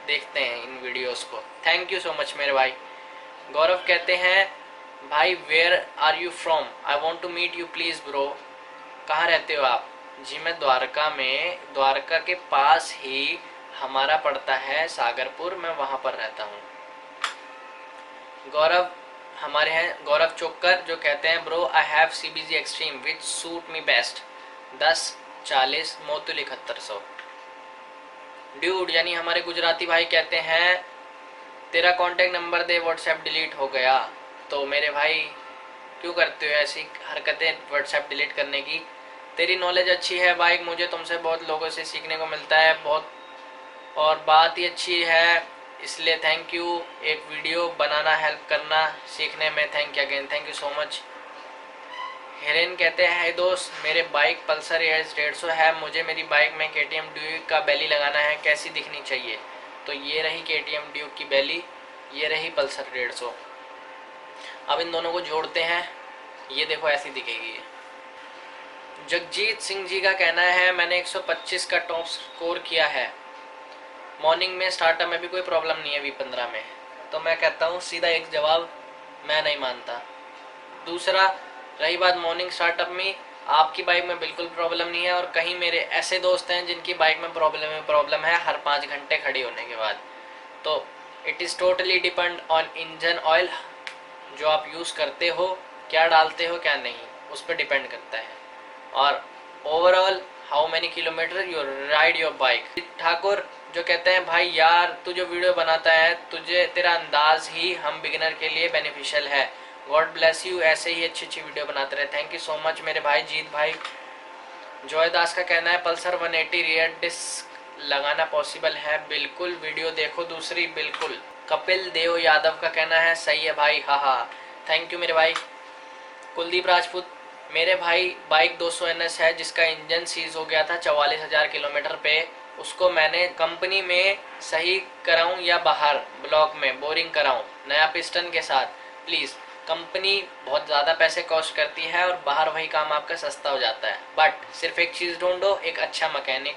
देखते हैं इन वीडियोस को। थैंक यू सो मच मेरे भाई। गौरव कहते हैं भाई where are you from? I want to meet you please bro. कहाँ रहते हो आप? जी मैं द्वारका में, द्वारका के पास ही हमारा पड़ता है सागरपुर, मैं वहाँ पर रहता हूँ। गौरव हमारे हैं गौरव चोकर जो कहते हैं bro I have CBG extreme which suit me best 10-40 Motul 7100। Dude यानी हमारे गुजराती भाई कहते हैं तेरा कॉन्टेक्ट नंबर दे व्हाट्सएप डिलीट हो गया। तो मेरे भाई क्यों करते हो ऐसी हरकतें व्हाट्सएप डिलीट करने की? तेरी नॉलेज अच्छी है भाई, मुझे तुमसे बहुत लोगों से सीखने को मिलता है बहुत, और बात ही अच्छी है इसलिए थैंक यू। एक वीडियो बनाना हेल्प करना सीखने में, thank you again, thank you so much. Hiren कहते हैं दोस्त मेरे बाइक पल्सर एस 150 है, मुझे मेरी बाइक में KTM ड्यूक का बैली लगाना है, कैसी दिखनी चाहिए? तो ये रही KTM ड्यूक की बैली, ये रही पल्सर 150। अब इन दोनों को जोड़ते हैं, ये देखो ऐसी दिखेगी। जगजीत सिंह जी का कहना है मैंने 125 का टॉप स्कोर किया है, मॉर्निंग में स्टार्टअप में भी कोई प्रॉब्लम नहीं है V15 में। तो मैं कहता हूँ सीधा एक जवाब, मैं नहीं मानता। दूसरा रही बात मॉर्निंग स्टार्टअप में, आपकी बाइक में बिल्कुल प्रॉब्लम नहीं है, और कहीं मेरे ऐसे दोस्त हैं जिनकी बाइक में प्रॉब्लम है हर 5 घंटे खड़ी होने के बाद। तो it is totally depend on engine oil जो आप यूज़ करते हो, क्या डालते हो क्या नहीं, उस पर डिपेंड करता है। और overall how many kilometre you ride your bike. Thakur जो कहते हैं भाई यार तू जो वीडियो बनाता है तुझे तेरा अंदाज ही हम बिगिनर के लिए बेनिफिशियल है, गॉड ब्लेस यू, ऐसे ही अच्छी अच्छी वीडियो बनाते रहे। थैंक यू सो मच मेरे भाई जीत भाई। जॉय दास का कहना है पल्सर 180 रियर डिस्क लगाना पॉसिबल है? बिल्कुल, वीडियो देखो दूसरी, बिल्कुल। कपिल देव यादव का कहना है सही है भाई, हाँ हाँ, थैंक यू मेरे भाई। कुलदीप राजपूत मेरे भाई बाइक 200 NS है जिसका इंजन सीज हो गया था 44,000 किलोमीटर पे, उसको मैंने कंपनी में सही कराऊं या बाहर ब्लॉक में बोरिंग कराऊं नया पिस्टन के साथ? प्लीज़, कंपनी बहुत ज़्यादा पैसे कॉस्ट करती है और बाहर वही काम आपका सस्ता हो जाता है। बट सिर्फ एक चीज़ ढूंढो, एक अच्छा मैकेनिक,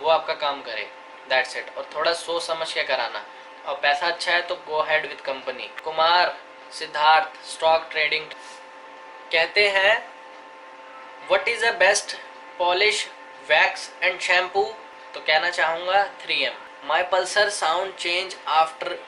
वो आपका काम करे, दैट्स इट। और थोड़ा सोच समझ के कराना, और पैसा अच्छा है तो go head with company. Kumar Siddharth stock trading कहते हैं what is the best polish wax and shampoo? तो कहना चाहूँगा 3M। My Pulsar sound change after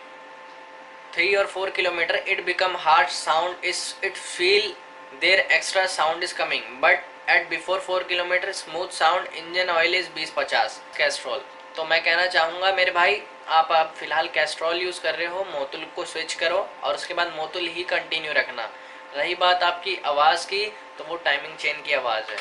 3 or 4 kilometre, it become hard sound, is it feel there extra sound is coming, but at before 4 kilometre smooth sound, engine oil is 20-50 Castrol. तो मैं कहना चाहूँगा मेरे भाई आप फिलहाल कैस्ट्रॉल यूज़ कर रहे हो, मोतुल को स्विच करो और उसके बाद मोतुल ही कंटिन्यू रखना। रही बात आपकी आवाज़ की, तो वो टाइमिंग चेन की आवाज़ है।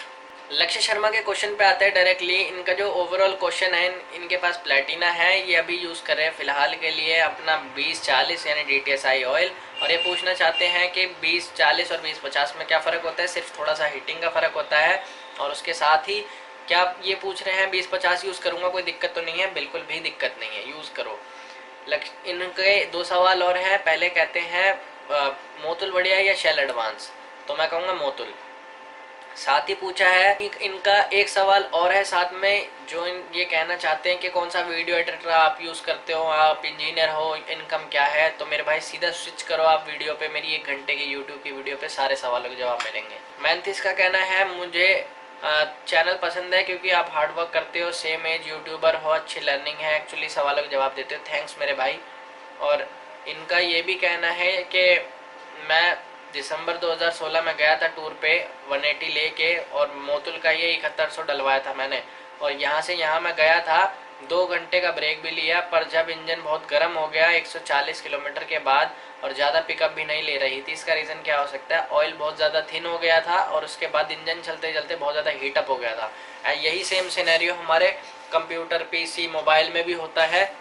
लक्ष्य शर्मा के क्वेश्चन पे आते हैं डायरेक्टली। इनका जो ओवरऑल क्वेश्चन है, इनके पास प्लेटिना है, ये अभी यूज़ कर रहे हैं फ़िलहाल के लिए अपना 2040 यानी DTSI ऑयल, और ये पूछना चाहते हैं कि 2040 और 2050 में क्या फ़र्क होता है? सिर्फ थोड़ा सा हीटिंग का फ़र्क होता है, और उसके साथ ही क्या ये पूछ रहे हैं 2050 यूज़ करूँगा कोई दिक्कत तो नहीं है? बिल्कुल भी दिक्कत नहीं है, यूज़ करो। इनके 2 सवाल और हैं। पहले कहते हैं मोतुल बढ़िया या शेल एडवांस? तो मैं कहूँगा मोतुल। साथ ही पूछा है इनका एक सवाल और है साथ में, जो ये कहना चाहते हैं कि कौन सा वीडियो एडिटर आप यूज़ करते हो, आप इंजीनियर हो, इनकम क्या है? तो मेरे भाई सीधा स्विच करो आप वीडियो पे, मेरी 1 घंटे की यूट्यूब की वीडियो पे सारे सवालों के जवाब मिलेंगे। मैंथिस का कहना है मुझे चैनल पसंद है क्योंकि आप हार्ड वर्क करते हो, सेम एज यूट्यूबर हो, अच्छी लर्निंग है, एक्चुअली सवालों के जवाब देते हो, थैंक्स मेरे भाई। और इनका ये भी कहना है कि मैं दिसंबर 2016 में गया था टूर पे 180 लेके, और मोतुल का ये 7100 डलवाया था मैंने, और यहाँ से यहाँ मैं गया था 2 घंटे का ब्रेक भी लिया, पर जब इंजन बहुत गर्म हो गया 140 किलोमीटर के बाद और ज़्यादा पिकअप भी नहीं ले रही थी। इसका रीज़न क्या हो सकता है? ऑयल बहुत ज़्यादा थिन हो गया था और उसके बाद इंजन चलते चलते बहुत ज़्यादा हीटअप हो गया था। यही सेम सिनेरियो हमारे कंप्यूटर, पीसी, मोबाइल में भी होता है।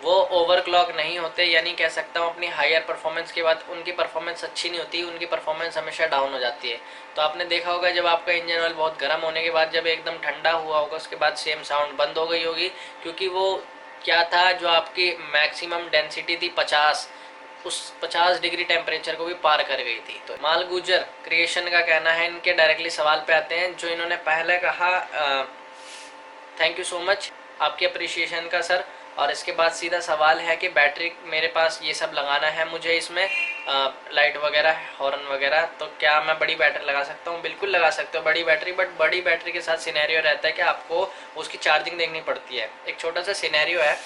वो ओवरक्लॉक नहीं होते, यानी कह सकता हूँ अपनी हायर परफॉर्मेंस के बाद उनकी परफॉर्मेंस अच्छी नहीं होती, उनकी परफॉर्मेंस हमेशा डाउन हो जाती है। तो आपने देखा होगा जब आपका इंजन ऑयल बहुत गर्म होने के बाद जब एकदम ठंडा हुआ होगा उसके बाद सेम साउंड बंद हो गई होगी, क्योंकि वो क्या था, जो आपकी मैक्सिमम डेंसिटी थी 50, उस 50 डिग्री टेम्परेचर को भी पार कर गई थी। तो माल गुजर क्रिएशन का कहना है, इनके डायरेक्टली सवाल पे आते हैं जो इन्होंने पहले कहा। थैंक यू सो मच आपकी अप्रिशिएशन का सर। और इसके बाद सीधा सवाल है कि बैटरी मेरे पास ये सब लगाना है मुझे, इसमें लाइट वगैरह, हॉर्न वगैरह, तो क्या मैं बड़ी बैटरी लगा सकता हूँ? बिल्कुल लगा सकते हो बड़ी बैटरी, बट बड़ी बैटरी के साथ सिनेरियो रहता है कि आपको उसकी चार्जिंग देखनी पड़ती है। एक छोटा सा सिनेरियो है,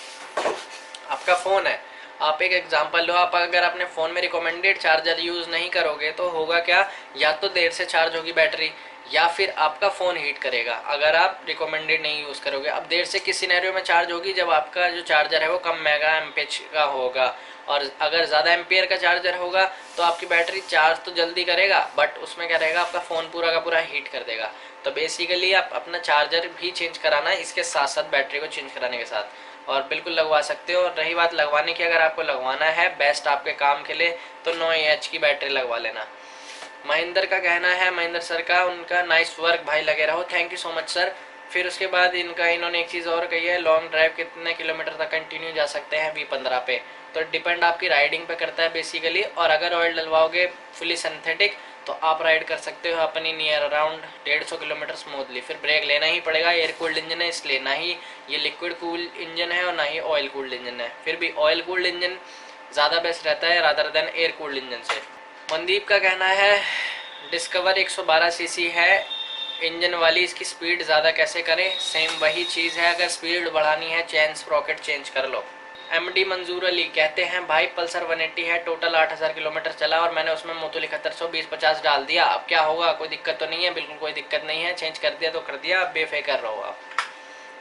आपका फ़ोन है, आप एक एग्जांपल लो, आप अगर अपने फ़ोन में रिकमेंडेड चार्जर यूज़ नहीं करोगे तो होगा क्या, या तो देर से चार्ज होगी बैटरी या फिर आपका फ़ोन हीट करेगा अगर आप रिकमेंडेड नहीं यूज़ करोगे। अब देर से किस सिनेरियो में चार्ज होगी? जब आपका जो चार्जर है वो कम मेगा एम्पेज का होगा, और अगर ज़्यादा एम्पेयर का चार्जर होगा तो आपकी बैटरी चार्ज तो जल्दी करेगा, बट उसमें क्या रहेगा, आपका फ़ोन पूरा का पूरा हीट कर देगा। तो बेसिकली आप अपना चार्जर भी चेंज कराना है इसके साथ साथ, बैटरी को चेंज कराने के साथ, और बिल्कुल लगवा सकते हो। और रही बात लगवाने की, अगर आपको लगवाना है बेस्ट आपके काम के लिए तो 9Ah की बैटरी लगवा लेना। महेंद्र का कहना है, महेंद्र सर का, उनका नाइस वर्क भाई, लगे रहो, thank you so much sir. फिर उसके बाद इन्होंने एक चीज़ और कही है, लॉन्ग ड्राइव कितने किलोमीटर तक कंटिन्यू जा सकते हैं V15 पे? तो डिपेंड आपकी राइडिंग पे करता है बेसिकली, और अगर ऑयल डलवाओगे फुली सिंथेटिक तो आप राइड कर सकते हो अपनी नियर अराउंड 150 किलोमीटर स्मूथली। फिर ब्रेक लेना ही पड़ेगा, एयर कूल्ड इंजन है इसलिए, ना ही ये लिक्विड कूल्ड इंजन है और ना ही ऑयल कूल्ड इंजन है। फिर भी ऑयल कूल्ड इंजन ज़्यादा बेस्ट रहता है rather than air cooled engine से। मनदीप का कहना है डिस्कवर 112 सीसी है इंजन वाली, इसकी स्पीड ज़्यादा कैसे करें? सेम वही चीज़ है, अगर स्पीड बढ़ानी है चेन स्प्रॉकेट चेंज कर लो। एमडी मंजूर अली कहते हैं भाई पल्सर 180 है, टोटल 8000 किलोमीटर चला और मैंने उसमें मोटोल 7120-50 डाल दिया, अब क्या होगा? कोई दिक्कत तो नहीं है? बिल्कुल कोई दिक्कत नहीं है, चेंज कर दिया तो कर दिया, अब बेफिक्र रहो आप।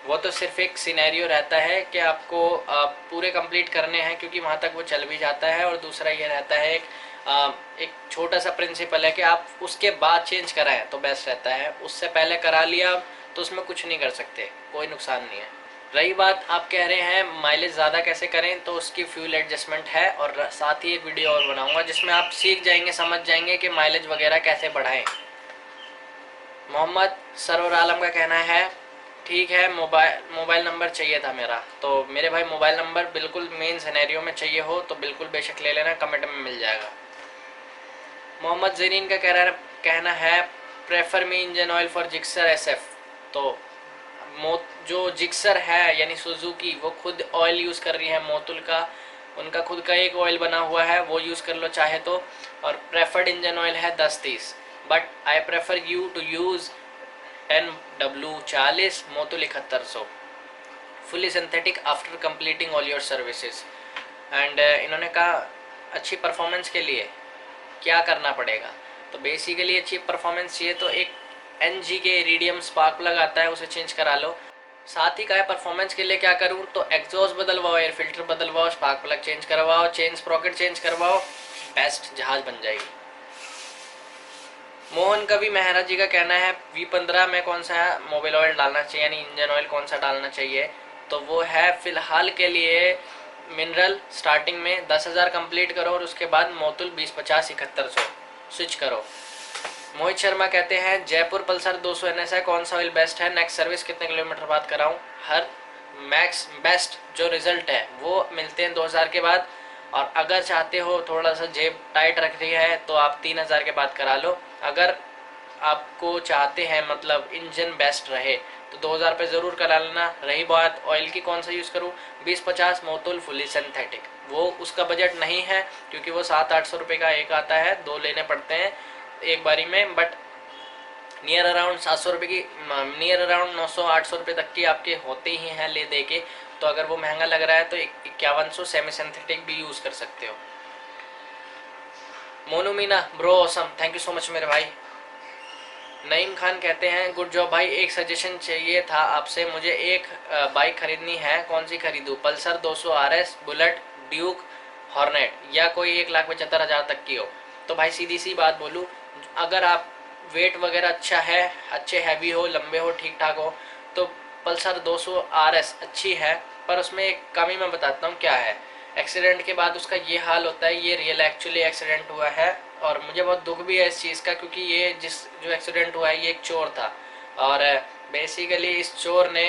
वो तो सिर्फ एक सिनेरियो रहता है कि आपको पूरे कंप्लीट करने हैं, क्योंकि वहाँ तक वो चल भी जाता है। और दूसरा ये रहता है एक छोटा सा प्रिंसिपल है कि आप उसके बाद चेंज कराएं तो बेस्ट रहता है, उससे पहले करा लिया तो उसमें कुछ नहीं कर सकते, कोई नुकसान नहीं है। रही बात आप कह रहे हैं माइलेज ज़्यादा कैसे करें, तो उसकी फ्यूल एडजस्टमेंट है, और साथ ही एक वीडियो और बनाऊंगा जिसमें आप सीख जाएंगे, समझ जाएंगे कि माइलेज वगैरह कैसे बढ़ाएं। मोहम्मद सरवर आलम का कहना है ठीक है, मोबाइल नंबर चाहिए था मेरा, तो मेरे भाई मोबाइल नंबर बिल्कुल मेन सिनेरियो में चाहिए हो तो बिल्कुल बेशक ले लेना, कमेंट में मिल जाएगा। मोहम्मद जरीन का कहना है prefer me engine oil for Gixxer SF। तो जो जिक्सर है यानी सुजुकी, वो खुद ऑयल यूज़ कर रही है मोतुल का, उनका खुद का एक ऑयल बना हुआ है, वो यूज़ कर लो चाहे तो, और प्रेफर्ड इंजन ऑयल है 1030, but I prefer you to use NW40 Motul 7100 fully synthetic after completing all your services. And इन्होंने कहा अच्छी परफॉर्मेंस के लिए क्या करना पड़ेगा, तो बेसिकली अच्छी परफॉर्मेंस चाहिए तो एक NG के इरिडियम स्पार्क प्लग आता है, उसे चेंज करा लो। साथ ही कहा परफॉर्मेंस के लिए क्या करूँ, तो एग्जॉस्ट बदलवाओ, एयर फिल्टर बदलवाओ, स्पार्क प्लग चेंज करवाओ, चेन स्प्रॉकेट चेंज करवाओ, बेस्ट जहाज बन जाएगी। मोहन कवि मेहरा जी का कहना है V15 में कौन सा मोबाइल ऑयल डालना चाहिए, यानी इंजन ऑयल कौन सा डालना चाहिए, तो वो है फिलहाल के लिए मिनरल, स्टार्टिंग में 10,000 कंप्लीट करो और उसके बाद मोतुल 2050-7100 स्विच करो। मोहित शर्मा कहते हैं जयपुर पल्सर 200 NS है, कौन सा ऑयल बेस्ट है, नेक्स्ट सर्विस कितने किलोमीटर बाद कराऊं? हर मैक्स बेस्ट जो रिजल्ट है वो मिलते हैं 2000 के बाद, और अगर चाहते हो थोड़ा सा जेब टाइट रख रही है तो आप 3000 के बाद करा लो। अगर आपको चाहते हैं मतलब इंजन बेस्ट रहे तो 2000 पे ज़रूर करा लेना। रही बात ऑयल की कौन सा यूज़ करूँ, 2050 मोतुल फुली सिंथेटिक, वो उसका बजट नहीं है क्योंकि वो 700-800 रुपये का एक आता है, 2 लेने पड़ते हैं एक बारी में, बट नियर अराउंड 700 रुपये की, नियर अराउंड 900-800 रुपये तक की आपके होते ही हैं ले दे के। तो अगर वो महंगा लग रहा है तो 5100 सेमी सिंथेटिक भी यूज़ कर सकते हो। Monu Meena bro awesome, thank you so much मेरे भाई। नईम खान कहते हैं गुड जॉब भाई, एक सजेशन चाहिए था आपसे, मुझे एक बाइक खरीदनी है, कौन सी खरीदूं? Pulsar 200 RS, bullet, Duke, hornet या कोई 1,75,000 तक की हो। तो भाई सीधी सी बात बोलूं, अगर आप वेट वगैरह अच्छा है, अच्छे हैवी हो, लंबे हो, ठीक ठाक हो, तो पल्सर 200 आरएस अच्छी है। पर उसमें एक कमी मैं बताता हूँ क्या है। एक्सीडेंट के बाद उसका ये हाल होता है, ये रियल एक्चुअली एक्सीडेंट हुआ है और मुझे बहुत दुख भी है इस चीज़ का, क्योंकि ये जो एक्सीडेंट हुआ है ये एक चोर था और बेसिकली इस चोर ने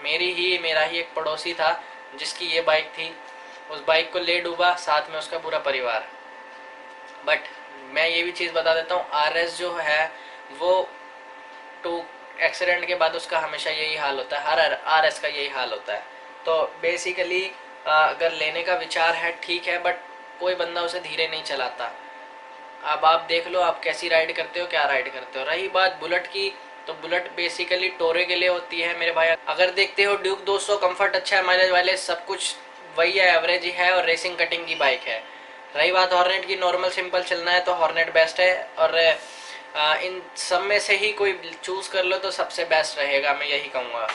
मेरा ही एक पड़ोसी था जिसकी ये बाइक थी, उस बाइक को ले डूबा, साथ में उसका पूरा परिवार। बट मैं ये भी चीज़ बता देता हूँ, आरएस जो है वो टू एक्सीडेंट के बाद उसका हमेशा यही हाल होता है, हर आरएस का यही हाल होता है। तो बेसिकली अगर लेने का विचार है ठीक है, बट कोई बंदा उसे धीरे नहीं चलाता। अब आप देख लो आप कैसी राइड करते हो, क्या राइड करते हो। रही बात बुलेट की, तो बुलेट बेसिकली टोरे के लिए होती है मेरे भाई। अगर देखते हो ड्यूक 200 कंफर्ट अच्छा है, माइलेज वाले सब कुछ वही है, एवरेज ही है और रेसिंग कटिंग की बाइक है। रही बात हॉर्नेट की, नॉर्मल सिंपल चलना है तो हॉर्नेट बेस्ट है और इन सब में से ही कोई चूज कर लो तो सबसे बेस्ट रहेगा, मैं यही कहूँगा।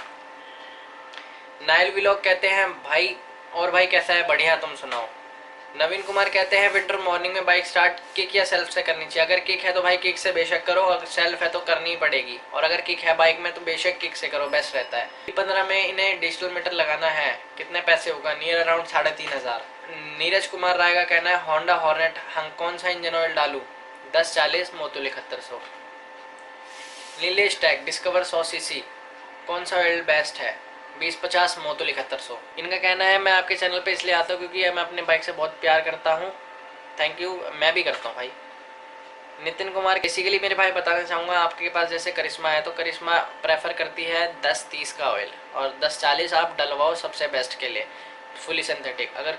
नाइल व्लॉग कहते हैं भाई, और भाई कैसा है? बढ़िया, तुम सुनाओ। नवीन कुमार कहते हैं विंटर मॉर्निंग में बाइक स्टार्ट किक या सेल्फ से करनी चाहिए? अगर किक है तो भाई किक से बेशक करो, अगर सेल्फ है तो करनी ही पड़ेगी, और अगर किक है बाइक में तो बेशक किक से करो, बेस्ट रहता है। 15 में इन्हें डिजिटल मीटर लगाना है, कितने पैसे होगा? Near around 3,500। नीरज कुमार राय का कहना है होंडा हॉर्नेट, हम कौन सा इंजन ऑयल डालूं? 1040 Motul 7100। Nilesh tag discover 100cc, कौन सा ऑयल बेस्ट है? 2050 मोतुल 7100। इनका कहना है मैं आपके चैनल पे इसलिए आता हूँ क्योंकि मैं अपने बाइक से बहुत प्यार करता हूँ। थैंक यू, मैं भी करता हूँ भाई। नितिन कुमार बेसिकली मेरे भाई बताना चाहूँगा, आपके पास जैसे करिश्मा है तो करिश्मा प्रेफर करती है 1030 का ऑयल, और 1040 आप डलवाओ सबसे बेस्ट के लिए, फुली सिंथेटिक। अगर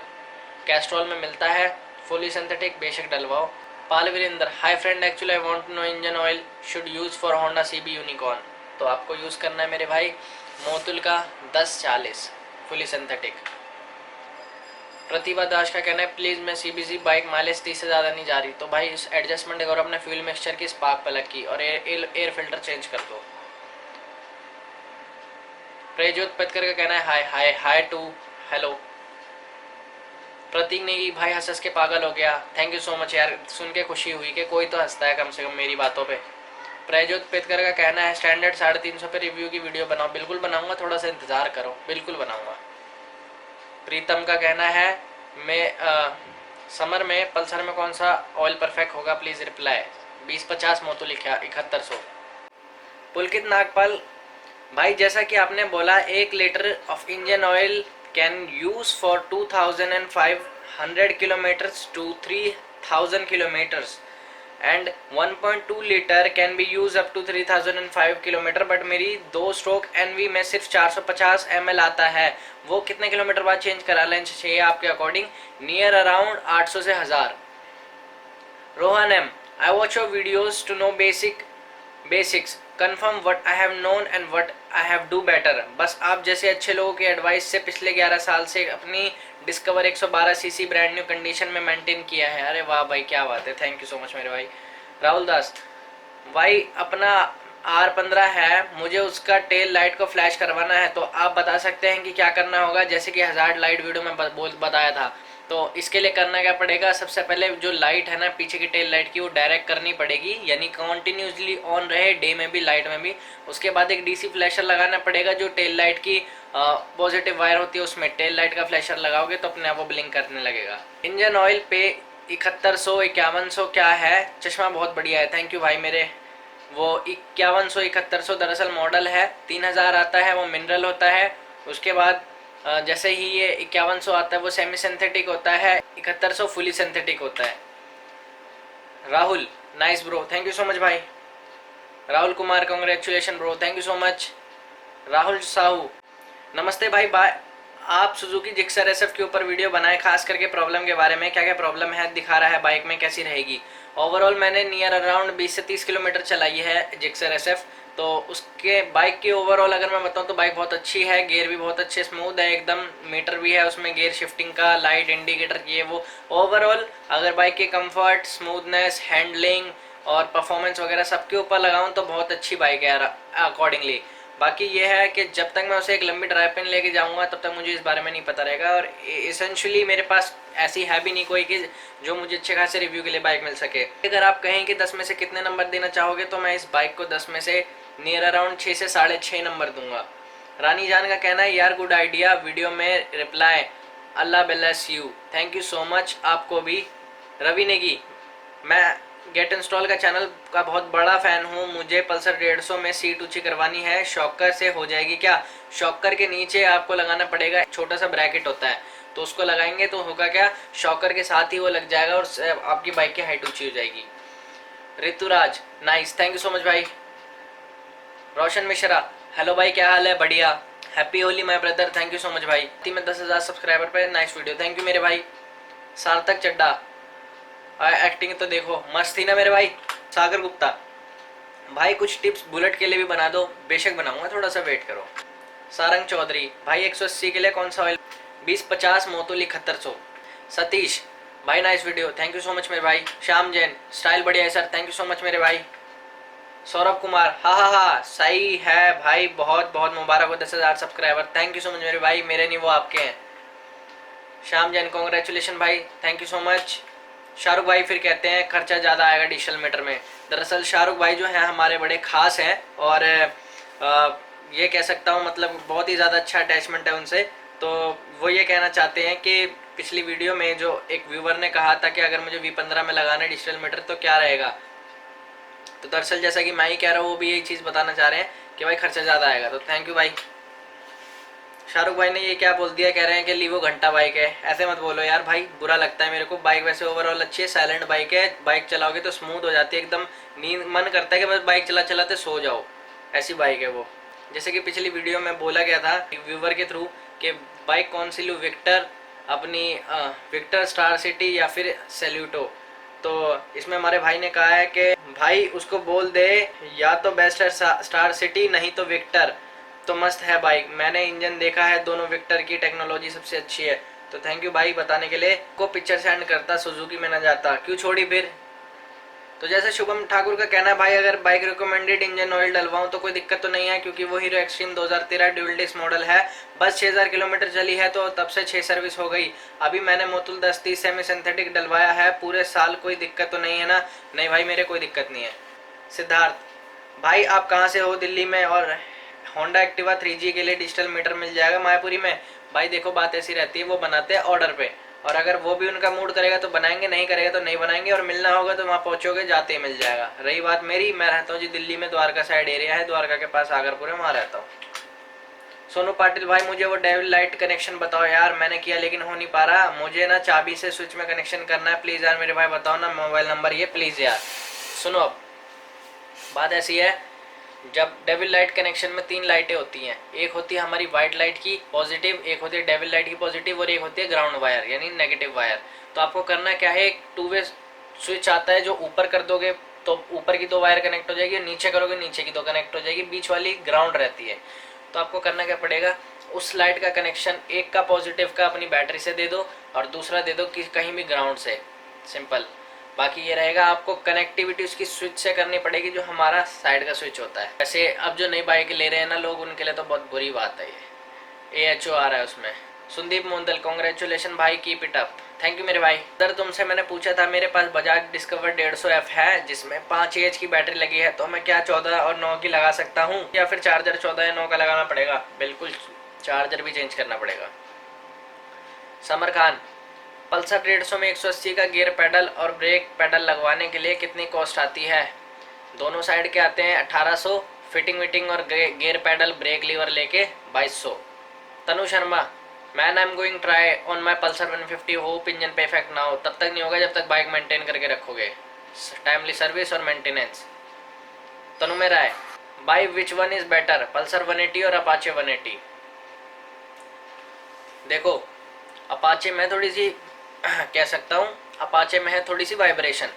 कैस्ट्रॉल में मिलता है फुली सिंथेटिक बेशक डलवाओ। Pal Virendra, hi friend, actually I want to know engine oil should use for Honda CB Unicorn. तो आपको यूज़ करना है मेरे भाई मोतुल का 1040 फुली सिंथेटिक। प्रतिभा दास का कहना है प्लीज़ मैं सीबीसी बाइक माइलेज 30 से ज़्यादा नहीं जा रही, तो भाई इस एडजस्टमेंट करो अपने फ्यूल मिक्सचर की, स्पार्क प्लग की, और एयर फिल्टर चेंज कर दो। प्रयोजोत पतकर का कहना है हाय हाय हाय टू हेलो। प्रतीक नेगी, भाई हंस हंस के पागल हो गया, थैंक यू सो मच यार, सुन के खुशी हुई कि कोई तो हंसता है कम से कम मेरी बातों पे। प्रयोजोत पेतकर का कहना है स्टैंडर्ड 350 पे रिव्यू की वीडियो बनाओ। बिल्कुल बनाऊंगा, थोड़ा सा इंतजार करो, बिल्कुल बनाऊंगा। प्रीतम का कहना है मैं समर में पल्सर में कौन सा ऑयल परफेक्ट होगा, प्लीज़ रिप्लाई। 2050 मोतो लिखा 7100। पुलकित नागपाल, भाई जैसा कि आपने बोला 1 litre of engine oil can use for 2500 kilometres to 3000 kilometres and 1.2 litre can be use up to 3005 kilometre, but मेरी 2 स्ट्रोक एनवी में सिर्फ 450 ml आता है, वो कितने किलोमीटर बाद चेंज करा लेना चाहिए आपके अकॉर्डिंग? नियर अराउंड 800 से 1000। Rohan M, I watch your videos to know basics, confirm what I have known and what I have do better. बस आप जैसे अच्छे लोगों के एडवाइस से पिछले 11 साल से अपनी discover 112cc brand new condition में मेंटेन किया है। अरे वाह भाई, क्या बात है, थैंक यू सो मच मेरे भाई। राहुल दास, भाई अपना R15 है, मुझे उसका टेल लाइट को फ्लैश करवाना है, तो आप बता सकते हैं कि क्या करना होगा? जैसे कि हज़ार्ड लाइट वीडियो में बताया था, तो इसके लिए करना क्या पड़ेगा? सबसे पहले जो लाइट है ना पीछे की टेल लाइट की, वो डायरेक्ट करनी पड़ेगी, यानी कंटिन्यूसली ऑन रहे, डे में भी लाइट में भी। उसके बाद एक डीसी फ्लैशर लगाना पड़ेगा, जो टेल लाइट की पॉजिटिव वायर होती है उसमें टेल लाइट का फ्लैशर लगाओगे तो अपने आप वो ब्लिंक करने लगेगा। इंजन ऑयल पे 7100 5100 क्या है? चश्मा बहुत बढ़िया है, थैंक यू भाई मेरे। वो 5100 7100 दरअसल मॉडल है, 3000 आता है वो मिनरल होता है। उसके बाद जैसे ही ये 5100 आता है वो सेमी सिंथेटिक होता है, 7100 फुली सिंथेटिक होता है। Rahul, nice bro, thank you so much भाई। Rahul Kumar, congratulation bro, thank you so much. Rahul Sahu, नमस्ते भाई। आप सुजुकी जिक्सर एसएफ के ऊपर वीडियो बनाए, खास करके प्रॉब्लम के बारे में, क्या क्या प्रॉब्लम है दिखा रहा है, बाइक में कैसी रहेगी? ओवरऑल मैंने नियर अराउंड 20 से 30 किलोमीटर चलाई है जिक्सर एसएफ, तो उसके बाइक की ओवरऑल अगर मैं बताऊं तो बाइक बहुत अच्छी है, गियर भी बहुत अच्छे स्मूथ है एकदम, मीटर भी है उसमें गियर शिफ्टिंग का, लाइट इंडिकेटर ये वो। ओवरऑल अगर बाइक के कंफर्ट, स्मूथनेस, हैंडलिंग और परफॉर्मेंस वगैरह सबके ऊपर लगाऊं तो बहुत अच्छी बाइक है यार अकॉर्डिंगली। बाकी ये है कि जब तक मैं उसे एक लंबी ड्राइव पे लेके जाऊंगा तब तक मुझे इस बारे में नहीं पता रहेगा, और इसेंशली मेरे पास ऐसी है भी नहीं कोई कि जो मुझे अच्छे खासे रिव्यू के लिए बाइक मिल सके। अगर आप कहें कि 10 में से कितने नंबर देना चाहोगे तो मैं इस बाइक को 10 में से नियर अराउंड 6 से 6.5 नंबर दूंगा। रानी जान का कहना है यार गुड आइडिया वीडियो में reply, Allah bless you, thank you so much. आपको भी रवि नेगी, मैं गेट इंस्टॉल का चैनल का बहुत बड़ा फ़ैन हूँ, मुझे पल्सर 150 में सीट ऊंची करवानी है, शॉकर से हो जाएगी क्या? शॉकर के नीचे आपको लगाना पड़ेगा, छोटा सा ब्रैकेट होता है तो उसको लगाएंगे तो होगा क्या, शॉकर के साथ ही वो लग जाएगा और आपकी बाइक की हाइट ऊंची हो जाएगी। Rituraj nice, thank you so much भाई। रोशन मिश्रा हेलो भाई, क्या हाल है? बढ़िया, happy Holi my brother, thank you so much भाई। मैं 10,000 सब्सक्राइबर पे, नाइस वीडियो, थैंक यू मेरे भाई। सार्थक चड्डा एक्टिंग तो देखो मस्त थी ना मेरे भाई। सागर गुप्ता भाई कुछ टिप्स बुलेट के लिए भी बना दो, बेशक बनाऊंगा, थोड़ा सा वेट करो। सारंग चौधरी भाई 180 के लिए कौन सा ऑयल? 2050 मोतोली 7100। सतीश भाई nice video, thank you so much मेरे भाई। श्याम जैन स्टाइल बढ़िया है sir, thank you so much मेरे भाई। सौरभ कुमार हा सही है भाई, बहुत बहुत मुबारक हो 10,000 subscriber, thank you so much मेरे भाई, मेरे नहीं वो आपके हैं। श्याम जैन कॉन्ग्रेचुलेशन भाई, thank you so much. Shahrukh भाई फिर कहते हैं खर्चा ज़्यादा आएगा डिजिटल मीटर में। दरअसल शाहरुख भाई जो हैं हमारे बड़े खास हैं, और ये कह सकता हूँ मतलब बहुत ही ज़्यादा अच्छा अटैचमेंट है उनसे। तो वो ये कहना चाहते हैं कि पिछली वीडियो में जो एक व्यूवर ने कहा था कि अगर मुझे V15 में लगाना है डिजिटल मीटर तो क्या रहेगा, तो दरअसल जैसा कि मैं ही कह रहा हूँ वो भी यही चीज़ बताना चाह रहे हैं कि भाई खर्चा ज़्यादा आएगा। तो थैंक यू भाई। शाहरुख भाई ने ये क्या बोल दिया, कह रहे हैं कि लीवो घंटा बाइक है, ऐसे मत बोलो यार भाई, बुरा लगता है मेरे को। बाइक वैसे ओवरऑल अच्छी है, साइलेंट बाइक है, बाइक चलाओगे तो स्मूथ हो जाती है एकदम, नींद मन करता है कि बस बाइक चला चलाते सो जाओ, ऐसी बाइक है वो। जैसे कि पिछली वीडियो में बोला गया था व्यूवर के थ्रू कि बाइक कौन सी लूँ, विक्टर, अपनी विक्टर स्टार सिटी या फिर सेल्यूटो। तो इसमें हमारे भाई ने कहा है कि भाई उसको बोल दे या तो बेस्ट है स्टार सिटी नहीं तो विक्टर, तो मस्त है बाइक, मैंने इंजन देखा है दोनों, विक्टर की टेक्नोलॉजी सबसे अच्छी है। तो थैंक यू भाई बताने के लिए। को पिक्चर सेंड करता, सुजुकी में ना जाता, क्यों छोड़ी फिर? तो जैसे शुभम ठाकुर का कहना है भाई अगर बाइक रिकमेंडेड इंजन ऑयल डलवाऊं तो कोई दिक्कत तो नहीं है, क्योंकि वो Hero Xtreme 2013 dual disc model है, बस 6000 किलोमीटर चली है तो तब से 6 सर्विस हो गई। अभी मैंने मोतुल 1030 सेमी सिंथेटिक डलवाया है पूरे साल, कोई दिक्कत तो नहीं है ना? नहीं भाई मेरे कोई दिक्कत नहीं है। सिद्धार्थ भाई आप कहाँ से हो? दिल्ली में, और होंडा एक्टिवा 3G के लिए डिजिटल मीटर मिल जाएगा मायापुरी में? भाई देखो बात ऐसी रहती है, वो बनाते हैं ऑर्डर पे, और अगर वो भी उनका मूड करेगा तो बनाएंगे, नहीं करेगा तो नहीं बनाएंगे, और मिलना होगा तो वहाँ पहुँचोगे जाते ही मिल जाएगा। रही बात मेरी, मैं रहता हूँ जी दिल्ली में, द्वारका साइड एरिया है, द्वारका के पास आगरपुर है, वहाँ रहता हूँ। सोनू पाटिल भाई मुझे वो डेविल लाइट कनेक्शन बताओ यार, मैंने किया लेकिन हो नहीं पा रहा, मुझे ना चाबी से स्विच में कनेक्शन करना है, प्लीज़ यार मेरे भाई बताओ ना, मोबाइल नंबर ये प्लीज़ यार। सुनो अब बात ऐसी है, जब डेविल लाइट कनेक्शन में 3 लाइटें होती हैं, एक होती है हमारी वाइट लाइट की पॉजिटिव, एक होती है डेविल लाइट की पॉजिटिव, और एक होती है ग्राउंड वायर यानी नेगेटिव वायर। तो आपको करना क्या है, एक 2 वे स्विच आता है जो ऊपर कर दोगे तो ऊपर की 2 वायर कनेक्ट हो जाएगी, और नीचे करोगे नीचे की 2 कनेक्ट हो जाएगी, बीच वाली ग्राउंड रहती है। तो आपको करना क्या पड़ेगा, उस लाइट का कनेक्शन एक का पॉजिटिव का अपनी बैटरी से दे दो और दूसरा दे दो कि कहीं भी ग्राउंड से, सिंपल। बाकी ये रहेगा आपको कनेक्टिविटी उसकी स्विच से करनी पड़ेगी जो हमारा साइड का स्विच होता है। वैसे अब जो नई बाइक ले रहे हैं ना लोग, उनके लिए तो बहुत बुरी बात है ये AHO आ रहा है उसमें। संदीप मोंदल कॉन्ग्रेचुलेशन भाई, keep it up, thank you मेरे भाई। सर तुमसे मैंने पूछा था, मेरे पास बजाज डिस्कवर 150F है जिसमें 5Ah की बैटरी लगी है, तो मैं क्या 14 और 9 की लगा सकता हूँ या फिर चार्जर 14 या 9 का लगाना पड़ेगा? बिल्कुल चार्जर भी चेंज करना पड़ेगा। समर खान पल्सर 150 में 180 का गियर पैडल और ब्रेक पैडल लगवाने के लिए कितनी कॉस्ट आती है? दोनों साइड के आते हैं 1800, फिटिंग विटिंग और गियर पैडल ब्रेक लीवर लेके 2200। Tanu Sharma man I am going try on my Pulsar 150, hope engine perfect ना हो। तब तक नहीं होगा जब तक बाइक मेंटेन करके रखोगे, टाइमली सर्विस और मेंटेनेंस। तनु मेरा है by which one is better, Pulsar 180 और अपाचे 180? देखो अपाचे में थोड़ी सी कह सकता हूँ, अपाचे में है थोड़ी सी वाइब्रेशन,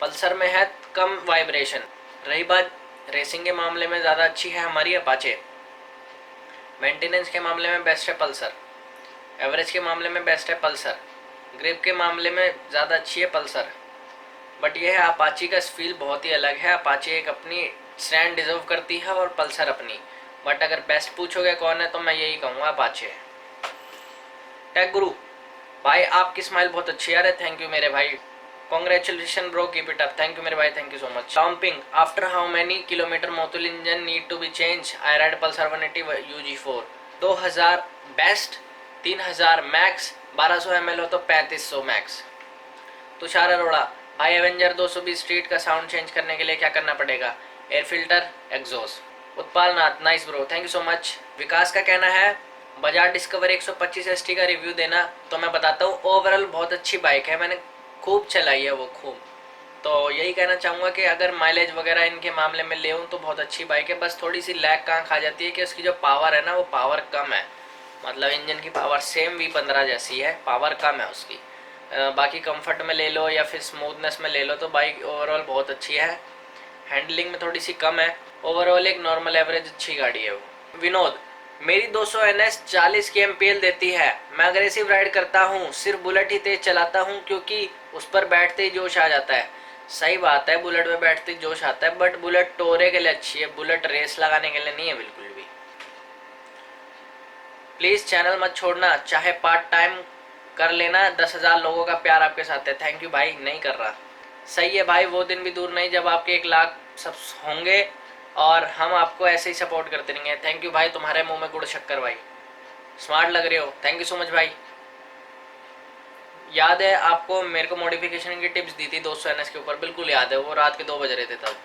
पल्सर में है कम वाइब्रेशन। रही बात रेसिंग के मामले में ज़्यादा अच्छी है हमारी अपाचे, मेंटेनेंस के मामले में बेस्ट है पल्सर, एवरेज के मामले में बेस्ट है पल्सर, ग्रिप के मामले में ज़्यादा अच्छी है पल्सर। बट ये है अपाची का फील बहुत ही अलग है। अपाची एक अपनी स्टैंड डिजर्व करती है और पल्सर अपनी। बट अगर बेस्ट पूछोगे कौन है तो मैं यही कहूँगा अपाचे। टैग गुरु भाई आपकी स्माइल बहुत अच्छी यार है, थैंक यू मेरे भाई। Congratulation bro, keep it up, thank you मेरे भाई, थैंक यू सो मच। टॉम्पिंग after how many kilometre Motul engine need to be change, I ride Pulsar 180 UG4। 2000 best, 3000 max, 1200 ml हो तो 3500 मैक्स। तुषार अरोड़ा भाई Avenger 220 street का sound change करने के लिए क्या करना पड़ेगा? Air filter, exhaust. Utpal Nath nice bro, thank you so much. विकास का कहना है बजाज डिस्कवर 125 ST का रिव्यू देना। तो मैं बताता हूँ, ओवरऑल बहुत अच्छी बाइक है, मैंने खूब चलाई है वो खूब। तो यही कहना चाहूँगा कि अगर माइलेज वगैरह इनके मामले में ले तो बहुत अच्छी बाइक है। बस थोड़ी सी लैग कहाँ खा जाती है कि उसकी जो पावर है ना वो पावर कम है। मतलब इंजन की पावर सेम V15 जैसी है, पावर कम है उसकी। बाकी कंफर्ट में ले लो या फिर स्मूथनेस में ले लो तो बाइक ओवरऑल बहुत अच्छी है। हैंडलिंग में थोड़ी सी कम है, ओवरऑल एक नॉर्मल एवरेज अच्छी गाड़ी है वो। विनोद मेरी 200 NS 40 की MPL देती है, मैं अग्रेसिव राइड करता हूँ, सिर्फ बुलेट ही तेज चलाता हूँ क्योंकि उस पर बैठते ही जोश आ जाता है। सही बात है, बुलेट में बैठते ही जोश आता है, बट बुलेट टोरे के लिए अच्छी है, बुलेट रेस लगाने के लिए नहीं है बिल्कुल भी। प्लीज़ चैनल मत छोड़ना, चाहे पार्ट टाइम कर लेना, 10,000 लोगों का प्यार आपके साथ है। थैंक यू भाई, नहीं कर रहा। सही है भाई, वो दिन भी दूर नहीं जब आपके 1 लाख सब होंगे और हम आपको ऐसे ही सपोर्ट करते रहेंगे। थैंक यू भाई, तुम्हारे मुंह में गुड़ शक्कर भाई, स्मार्ट लग रहे हो, थैंक यू सो मच भाई। याद है आपको मेरे को मॉडिफिकेशन की टिप्स दी थी 200 NS के ऊपर, बिल्कुल याद है, वो रात के 2 बज रहे थे तब।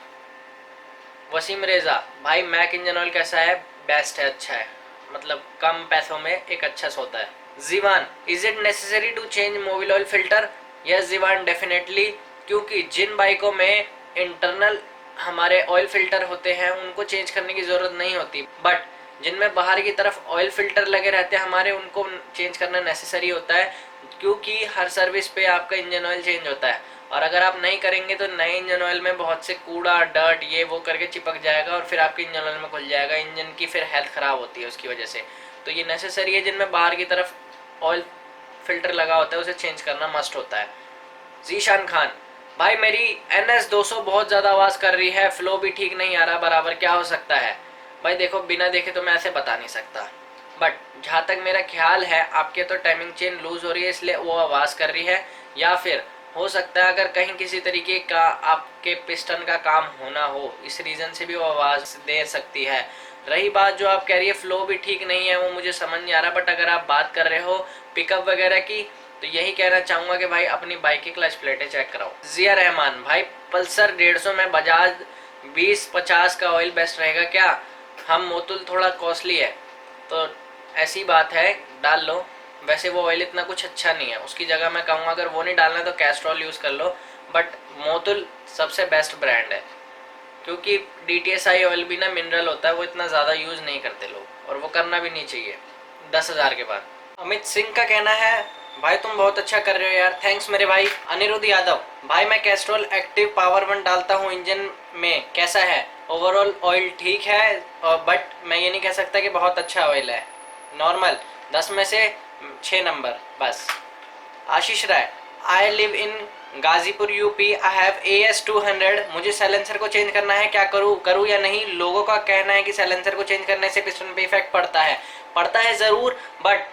वसीम रेजा भाई मैक इंजन ऑयल कैसा है? बेस्ट है, अच्छा है, मतलब कम पैसों में एक अच्छा सौदा है। Jeevan is it necessary to change Mobil oil filter? Yes Jeevan definitely, क्योंकि जिन बाइकों में इंटरनल हमारे ऑयल फिल्टर होते हैं उनको चेंज करने की ज़रूरत नहीं होती, बट जिनमें बाहर की तरफ ऑयल फिल्टर लगे रहते हैं हमारे, उनको चेंज करना नेसेसरी होता है, क्योंकि हर सर्विस पे आपका इंजन ऑयल चेंज होता है। और अगर आप नहीं करेंगे तो नए इंजन ऑयल में बहुत से कूड़ा डर्ट ये वो करके चिपक जाएगा और फिर आपके इंजन ऑयल में घुल जाएगा, इंजन की फिर हेल्थ ख़राब होती है उसकी वजह से। तो ये नेसेसरी है, जिनमें बाहर की तरफ ऑयल फिल्टर लगा होता है उसे चेंज करना मस्ट होता है। जीशान खान भाई मेरी NS 200 बहुत ज़्यादा आवाज़ कर रही है, फ्लो भी ठीक नहीं आ रहा बराबर, क्या हो सकता है? भाई देखो, बिना देखे तो मैं ऐसे बता नहीं सकता, बट जहाँ तक मेरा ख्याल है आपके तो टाइमिंग चेन लूज हो रही है इसलिए वो आवाज़ कर रही है, या फिर हो सकता है अगर कहीं किसी तरीके का आपके पिस्टन का काम होना हो, इस रीज़न से भी वो आवाज़ दे सकती है। रही बात जो आप कह रही है फ्लो भी ठीक नहीं है, वो मुझे समझ नहीं आ रहा, बट अगर आप बात कर रहे हो पिकअप वगैरह की तो यही कहना चाहूँगा कि भाई अपनी बाइक की क्लच प्लेटें चेक कराओ। जिया रहमान भाई पल्सर 150 में बजाज 20-50 का ऑयल बेस्ट रहेगा क्या? हम मोतुल थोड़ा कॉस्टली है तो ऐसी बात है, डाल लो, वैसे वो ऑयल इतना कुछ अच्छा नहीं है, उसकी जगह मैं कहूँगा अगर वो नहीं डालना तो कैस्ट्रॉल यूज़ कर लो, बट मोतुल सबसे बेस्ट ब्रांड है, क्योंकि DTSI ऑयल भी ना मिनरल होता है, वो इतना ज़्यादा यूज़ नहीं करते लोग और वो करना भी नहीं चाहिए 10,000 के बाद। अमित सिंह का कहना है भाई तुम बहुत अच्छा कर रहे हो यार, थैंक्स मेरे भाई। अनिरुद्ध यादव भाई मैं कैस्ट्रॉल एक्टिव पावर 1 डालता हूँ इंजन में, कैसा है? ओवरऑल ऑयल ठीक है, बट मैं ये नहीं कह सकता कि बहुत अच्छा ऑयल है, नॉर्मल, 10 में से 6 नंबर बस। Ashish Rai I live in Ghazipur UP, I have AS 200, मुझे साइलेंसर को चेंज करना है, क्या करूँ या नहीं? लोगों का कहना है कि साइलेंसर को चेंज करने से पिस्टन पे इफेक्ट पड़ता है ज़रूर, बट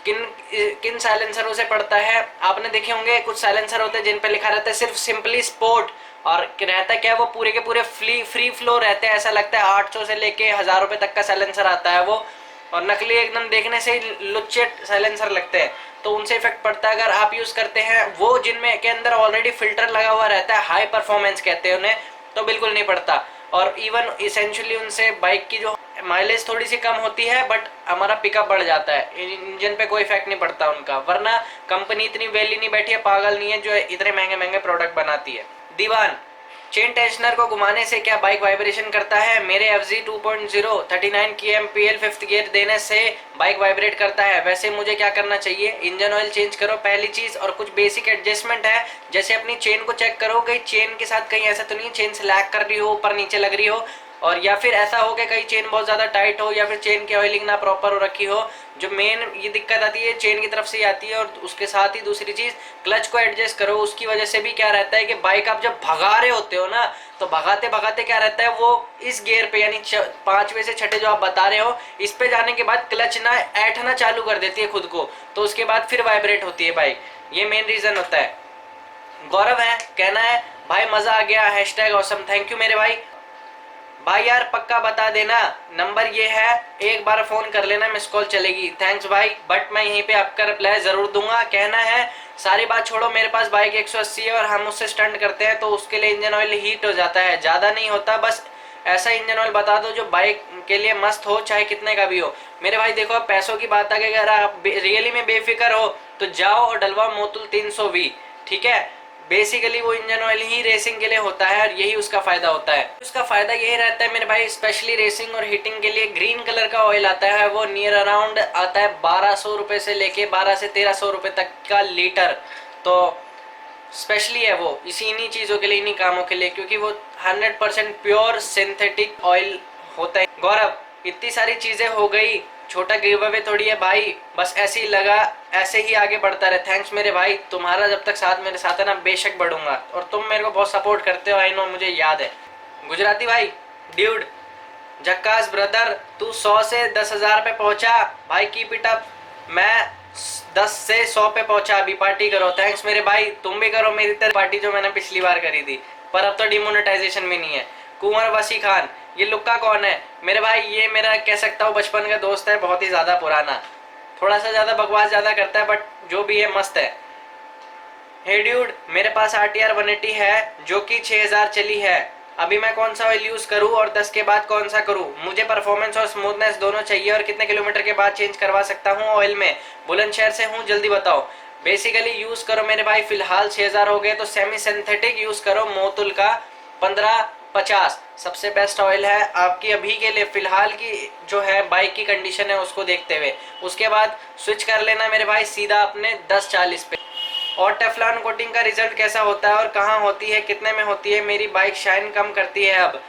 किन साइलेंसरों से पड़ता है आपने देखे होंगे, कुछ साइलेंसर होते हैं जिन पे लिखा रहता है सिर्फ सिंपली स्पोर्ट, और रहता क्या वो पूरे के पूरे फ्री फ्लो रहते हैं, ऐसा लगता है 800 से लेके 1000 रुपये तक का साइलेंसर आता है वो, और नकली एकदम देखने से ही लुच्चे साइलेंसर लगते हैं, तो उनसे इफेक्ट पड़ता है। अगर आप यूज़ करते हैं वो जिनमें के अंदर ऑलरेडी फिल्टर लगा हुआ रहता है, हाई परफॉर्मेंस कहते हैं उन्हें, तो बिल्कुल नहीं पड़ता, और इवन इसेंशली उनसे बाइक की जो माइलेज थोड़ी सी कम होती है बट हमारा पिकअप बढ़ जाता है, इंजन पे कोई इफेक्ट नहीं पड़ता उनका, वरना कंपनी इतनी वेली नहीं बैठी है, पागल नहीं है जो इतने महंगे महंगे प्रोडक्ट बनाती है। दीवान चेन टेंशनर को घुमाने से क्या बाइक वाइब्रेशन करता है? मेरे FZ 2.0 39 की MPL 5th गियर देने से बाइक वाइब्रेट करता है, वैसे मुझे क्या करना चाहिए? इंजन ऑयल चेंज करो पहली चीज़, और कुछ बेसिक एडजस्टमेंट है, जैसे अपनी चेन को चेक करो, कहीं चेन के साथ कहीं ऐसा तो नहीं चेन से लैग कर रही हो, ऊपर नीचे लग रही हो, और या फिर ऐसा हो कि कहीं चेन बहुत ज़्यादा टाइट हो या फिर चेन की ऑयलिंग ना प्रॉपर हो रखी हो। जो मेन ये दिक्कत आती है चेन की तरफ से ही आती है। और उसके साथ ही दूसरी चीज़ क्लच को एडजस्ट करो, उसकी वजह से भी क्या रहता है कि बाइक आप जब भगा रहे होते हो ना, तो भगाते भगाते क्या रहता है वो इस गियर पे यानी 5वें से 6ठे जो आप बता रहे हो इस पे जाने के बाद क्लच ना ऐठना चालू कर देती है खुद को, तो उसके बाद फिर वाइब्रेट होती है बाइक। ये मेन रीज़न होता है। गौरव है कहना है भाई मज़ा आ गया, हैशटैग ऑसम, थैंक यू मेरे भाई। भाई यार पक्का बता देना, नंबर ये है, एक बार फोन कर लेना, मिस कॉल चलेगी। थैंक्स भाई, बट मैं यहीं पे आपका रिप्लाई जरूर दूंगा। कहना है सारी बात छोड़ो, मेरे पास बाइक 180 है और हम उससे स्टंट करते हैं तो उसके लिए इंजन ऑयल हीट हो जाता है, ज़्यादा नहीं होता, बस ऐसा इंजन ऑयल बता दो जो बाइक के लिए मस्त हो, चाहे कितने का भी हो। मेरे भाई देखो पैसों की बात आ गई, अगर आप रियली में बेफिक्र हो तो जाओ और डलवाओ मोतुल 320, ठीक है। बेसिकली वो इंजन ऑयल ही रेसिंग के लिए होता है और यही उसका फायदा होता है। उसका फायदा यही रहता है मेरे भाई, स्पेशली रेसिंग और हीटिंग के लिए ग्रीन कलर का ऑयल आता है, वो नियर अराउंड आता है 1200 रुपए से लेके 12 से 1300 रुपए तक का लीटर। तो स्पेशली है वो इन्हीं चीज़ों के लिए, इन्हीं कामों के लिए, क्योंकि वो 100% प्योर सिंथेटिक ऑयल होता है। गौरव इतनी सारी चीज़ें हो गई, छोटा गिव अवे थोड़ी है भाई, बस ऐसे ही लगा, ऐसे ही आगे बढ़ता रहे। थैंक्स मेरे भाई, तुम्हारा जब तक साथ मेरे साथ है ना बेशक बढ़ूंगा, और तुम मेरे को बहुत सपोर्ट करते हो, आई नो, मुझे याद है। गुजराती भाई ड्यूड झक्कास ब्रदर, तू 100 से 10,000 पे पहुंचा भाई, कीप इट अप। मैं 10 से 100 पे पहुंचा, अभी पार्टी करो। थैंक्स मेरे भाई, तुम भी करो मेरी तरह पार्टी जो मैंने पिछली बार करी थी, पर अब तो डिमोनेटाइजेशन भी नहीं है। कुंवर वसी खान, ये लुक्का कौन है? मेरे भाई ये मेरा कह सकता हूँ बचपन का दोस्त है, बहुत ही ज़्यादा पुराना, थोड़ा सा ज़्यादा बकवास ज़्यादा करता है बट जो भी है मस्त है। हे ड्यूड मेरे पास RTR 180 है जो कि 6000 चली है, अभी मैं कौन सा ऑयल यूज़ करूँ और 10 के बाद कौन सा करूँ? मुझे परफॉर्मेंस और स्मूथनेस दोनों चाहिए, और कितने किलोमीटर के बाद चेंज करवा सकता हूँ ऑयल में? बुलंदशहर से हूँ, जल्दी बताओ। बेसिकली यूज़ करो मेरे भाई, फिलहाल 6000 हो गए तो सेमी सिंथेटिक यूज़ करो मोतुल का 1550, सबसे बेस्ट ऑयल है आपकी अभी के लिए, फिलहाल की जो है बाइक की कंडीशन है उसको देखते हुए। उसके बाद स्विच कर लेना मेरे भाई सीधा अपने 1040 पे। और टेफ्लॉन कोटिंग का रिजल्ट कैसा होता है और कहाँ होती है, कितने में होती है? मेरी बाइक शाइन कम करती है अब।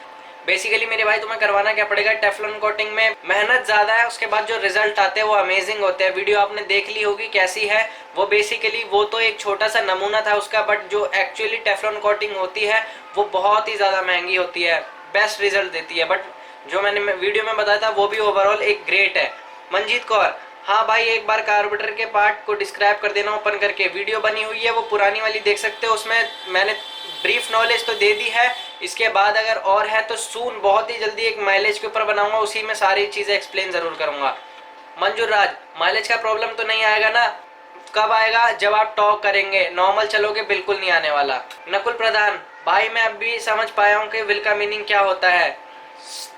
बेसिकली मेरे भाई तुम्हें करवाना क्या पड़ेगा, टेफ्लॉन कोटिंग में मेहनत ज़्यादा है, उसके बाद जो रिजल्ट आते हैं वो अमेजिंग होते हैं। वीडियो आपने देख ली होगी कैसी है वो, बेसिकली वो तो एक छोटा सा नमूना था उसका, बट जो एक्चुअली टेफ्लॉन कोटिंग होती है वो बहुत ही ज़्यादा महंगी होती है, बेस्ट रिजल्ट देती है, बट जो मैंने वीडियो में बताया था वो भी ओवरऑल एक ग्रेट है। मंजीत कौर, हाँ भाई एक बार कार्बोरेटर के पार्ट को डिस्क्राइब कर देना ओपन करके, वीडियो बनी हुई है वो पुरानी वाली देख सकते हो, उसमें मैंने ब्रीफ नॉलेज तो दे दी है। इसके बाद अगर और है तो सून बहुत ही जल्दी एक माइलेज के ऊपर बनाऊंगा, उसी में सारी चीज़ें एक्सप्लेन ज़रूर करूंगा। मंजूर राज, माइलेज का प्रॉब्लम तो नहीं आएगा ना? कब आएगा? जब आप टॉक करेंगे, नॉर्मल चलोगे बिल्कुल नहीं आने वाला। नकुल प्रधान, भाई मैं अभी समझ पाया हूँ कि विल का मीनिंग क्या होता है।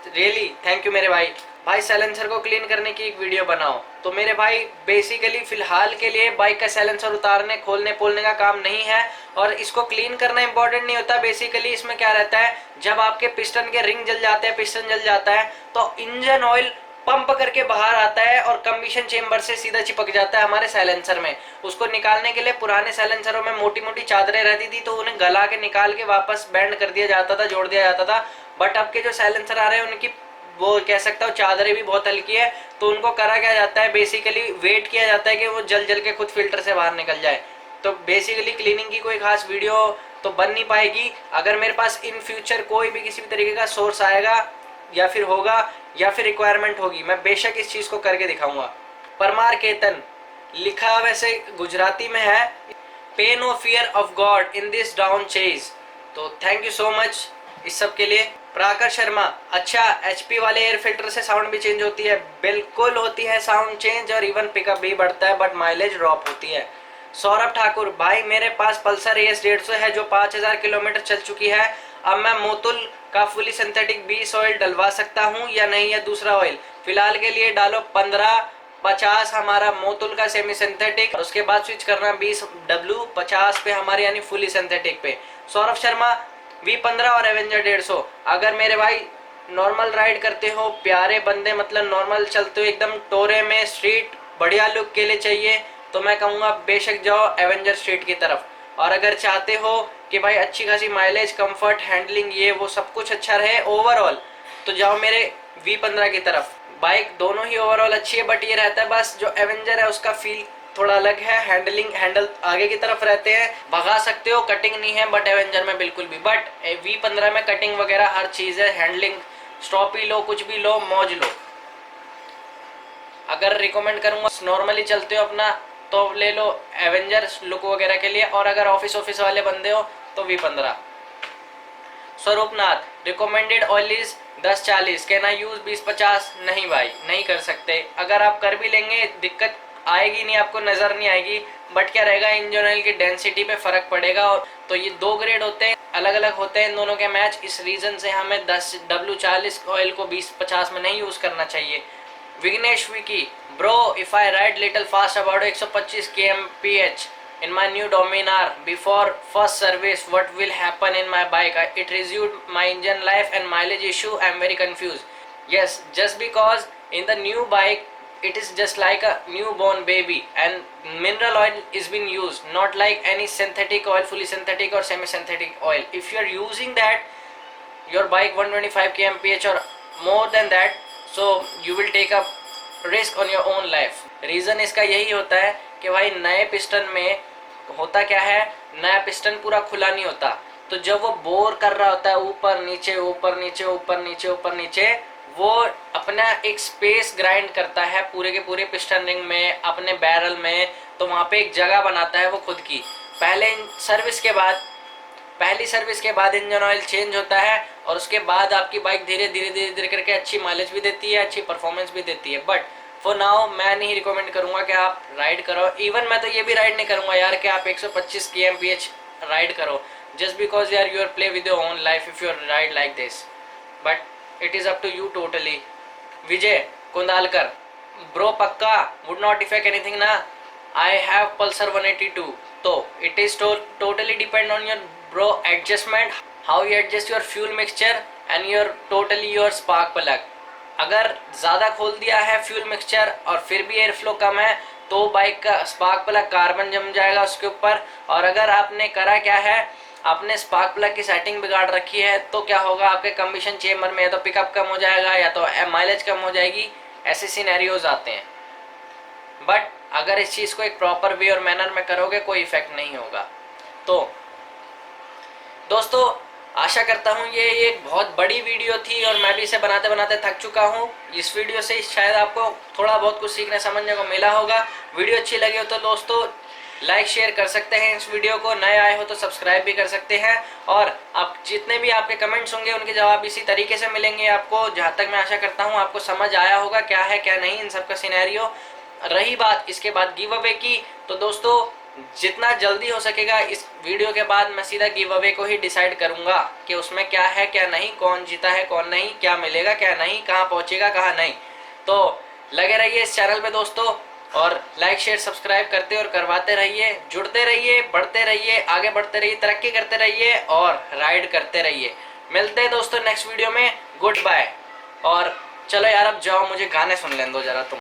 रियली थैंक यू मेरे भाई। भाई साइलेंसर को क्लीन करने की एक वीडियो बनाओ। तो मेरे भाई बेसिकली फिलहाल के लिए बाइक का साइलेंसर उतारने खोलने पोलने का काम नहीं है, और इसको क्लीन करना इंपॉर्टेंट नहीं होता। बेसिकली इसमें क्या रहता है, जब आपके पिस्टन के रिंग जल जाते हैं, पिस्टन जल जाता है, तो इंजन ऑयल पंप करके बाहर आता है और कम्बिशन चेम्बर से सीधा चिपक जाता है हमारे साइलेंसर में। उसको निकालने के लिए पुराने साइलेंसरों में मोटी मोटी चादरें रहती थी, तो उन्हें गला के निकाल के वापस बैंड कर दिया जाता था, जोड़ दिया जाता था। बट अब के जो साइलेंसर आ रहे हैं उनकी वो कह सकता हूँ चादरें भी बहुत हल्की है, तो उनको करा क्या जाता है, बेसिकली वेट किया जाता है कि वो जल जल के खुद फिल्टर से बाहर निकल जाए। तो बेसिकली क्लीनिंग की कोई खास वीडियो तो बन नहीं पाएगी। अगर मेरे पास इन फ्यूचर कोई भी किसी भी तरीके का सोर्स आएगा या फिर होगा या फिर रिक्वायरमेंट होगी, मैं बेशक इस चीज़ को करके दिखाऊंगा। परमार केतन, लिखा वैसे गुजराती में है, पे no fear of God in this down chase. तो थैंक यू सो मच इस सब के लिए। प्राकर शर्मा, अच्छा HP वाले एयर फिल्टर से साउंड भी चेंज होती है? बिल्कुल होती है साउंड चेंज, और इवन पिकअप भी बढ़ता है, बट माइलेज ड्रॉप होती है। सौरभ ठाकुर, भाई मेरे पास पल्सर AS 150 है जो 5000 किलोमीटर चल चुकी है, अब मैं मोतुल का फुली सिंथेटिक 20 ऑयल डलवा सकता हूँ या नहीं, या दूसरा ऑयल? फिलहाल के लिए डालो 1550 हमारा मोतुल का सेमी सिंथेटिक, उसके बाद स्विच करना 20W50 पे हमारे यानी फुली सिंथेटिक पे। सौरभ शर्मा, V15 और एवेंजर 150, अगर मेरे भाई नॉर्मल राइड करते हो, प्यारे बंदे मतलब नॉर्मल चलते हो एकदम टोरे में, स्ट्रीट बढ़िया लुक के लिए चाहिए, तो मैं कहूँगा बेशक जाओ एवेंजर स्ट्रीट की तरफ। और अगर चाहते हो कि भाई अच्छी खासी माइलेज, कंफर्ट, हैंडलिंग, ये वो सब कुछ अच्छा रहे ओवरऑल, तो जाओ मेरे V15 की तरफ। बाइक दोनों ही ओवरऑल अच्छी है, बट ये रहता है बस जो एवेंजर है उसका फील थोड़ा अलग है। हैंडल आगे की तरफ रहते हैं, भगा सकते हो, कटिंग नहीं है बट एवेंजर में बिल्कुल भी। बट V15 में कटिंग वगैरह हर चीज़ है, हैंडलिंग, स्टॉप ही लो, कुछ भी लो, मौज लो। अगर रिकमेंड करूंगा नॉर्मली चलते हो अपना तो ले लो एवेंजर लुक वगैरह के लिए, और अगर ऑफिस वाले बंदे हो तो V15। Swaroopnath recommended oil is 10-40, can I use 20-50? नहीं भाई, नहीं कर सकते। अगर आप कर भी लेंगे दिक्कत आएगी नहीं, आपको नजर नहीं आएगी, बट क्या रहेगा इंजन ऑयल की डेंसिटी पे फर्क पड़ेगा। और तो ये 2 ग्रेड होते हैं, अलग अलग होते हैं इन दोनों के मैच। इस रीजन से हमें 10W40 ऑयल को 20-50 में नहीं यूज करना चाहिए। Vighnesh Vicky bro, if I ride little fast about 125 kmph in my new Dominar before first service, what will happen in my bike? It resumed my engine life and mileage issue. I am very confused. Yes, just because in the new bike it is just like a newborn baby and mineral oil is being used, not like any synthetic oil, fully synthetic or semi synthetic oil. If you are using that your bike 125 kmph or more than that, so you will take a risk on your own life. Reason इसका यही होता है कि भाई नए piston में होता क्या है, नया पिस्टन पूरा खुला नहीं होता, तो जब वो बोर कर रहा होता है ऊपर नीचे ऊपर नीचे ऊपर नीचे ऊपर नीचे, वो अपना एक स्पेस ग्राइंड करता है पूरे के पूरे पिस्टन रिंग में, अपने बैरल में, तो वहाँ पे एक जगह बनाता है वो खुद की। पहली सर्विस के बाद इंजन ऑयल चेंज होता है, और उसके बाद आपकी बाइक धीरे धीरे करके अच्छी माइलेज भी देती है, अच्छी परफॉर्मेंस भी देती है। बट फॉर नाउ मैं नहीं रिकमेंड करूंगा कि आप राइड करो। इवन मैं तो ये भी राइड नहीं करूंगा यार कि आप 125 kmph राइड करो, जस्ट बिकॉज यार you're play with your own life if you're ride like this, but it is up to you totally. Vijay Kundalkar bro, पक्का वुड नॉट इफेक्ट एनीथिंग ना? आई हैव पल्सर 182, तो it is totally depend on your bro adjustment, how you adjust your fuel mixture and your spark plug। अगर ज़्यादा खोल दिया है fuel mixture और फिर भी एयर फ्लो कम है तो बाइक का स्पार्क प्लग कार्बन जम जाएगा उसके ऊपर। और अगर आपने करा क्या है, आपने स्पार्क प्लग की सेटिंग बिगाड़ रखी है, तो क्या होगा आपके कम्बिशन चेम्बर में या तो पिकअप कम हो जाएगा या तो माइलेज कम हो जाएगी, ऐसे सिनेरियोज आते हैं। बट अगर इस चीज़ को एक प्रॉपर वे और मैनर में करोगे कोई इफेक्ट नहीं होगा। तो दोस्तों आशा करता हूँ ये एक बहुत बड़ी वीडियो थी और मैं भी इसे बनाते बनाते थक चुका हूँ। इस वीडियो से शायद आपको थोड़ा बहुत कुछ सीखने समझने को मिला होगा। वीडियो अच्छी लगी हो तो दोस्तों लाइक शेयर कर सकते हैं इस वीडियो को, नए आए हो तो सब्सक्राइब भी कर सकते हैं। और आप जितने भी आपके कमेंट्स होंगे उनके जवाब इसी तरीके से मिलेंगे आपको। जहाँ तक मैं आशा करता हूँ आपको समझ आया होगा क्या है क्या नहीं इन सब का सिनेरियो। रही बात इसके बाद गिव अवे की, तो दोस्तों जितना जल्दी हो सकेगा इस वीडियो के बाद मैं सीधा गिव अवे को ही डिसाइड करूंगा कि उसमें क्या है क्या नहीं, कौन जीता है कौन नहीं, क्या मिलेगा क्या नहीं, कहाँ पहुंचेगा कहाँ नहीं। तो लगे रहिए इस चैनल पे दोस्तों, और लाइक शेयर सब्सक्राइब करते और करवाते रहिए, जुड़ते रहिए, बढ़ते रहिए, आगे बढ़ते रहिए, तरक्की करते रहिए और राइड करते रहिए। मिलते हैं दोस्तों नेक्स्ट वीडियो में, गुड बाय। और चलो यार अब जाओ, मुझे गाने सुन लें दो जरा तुम।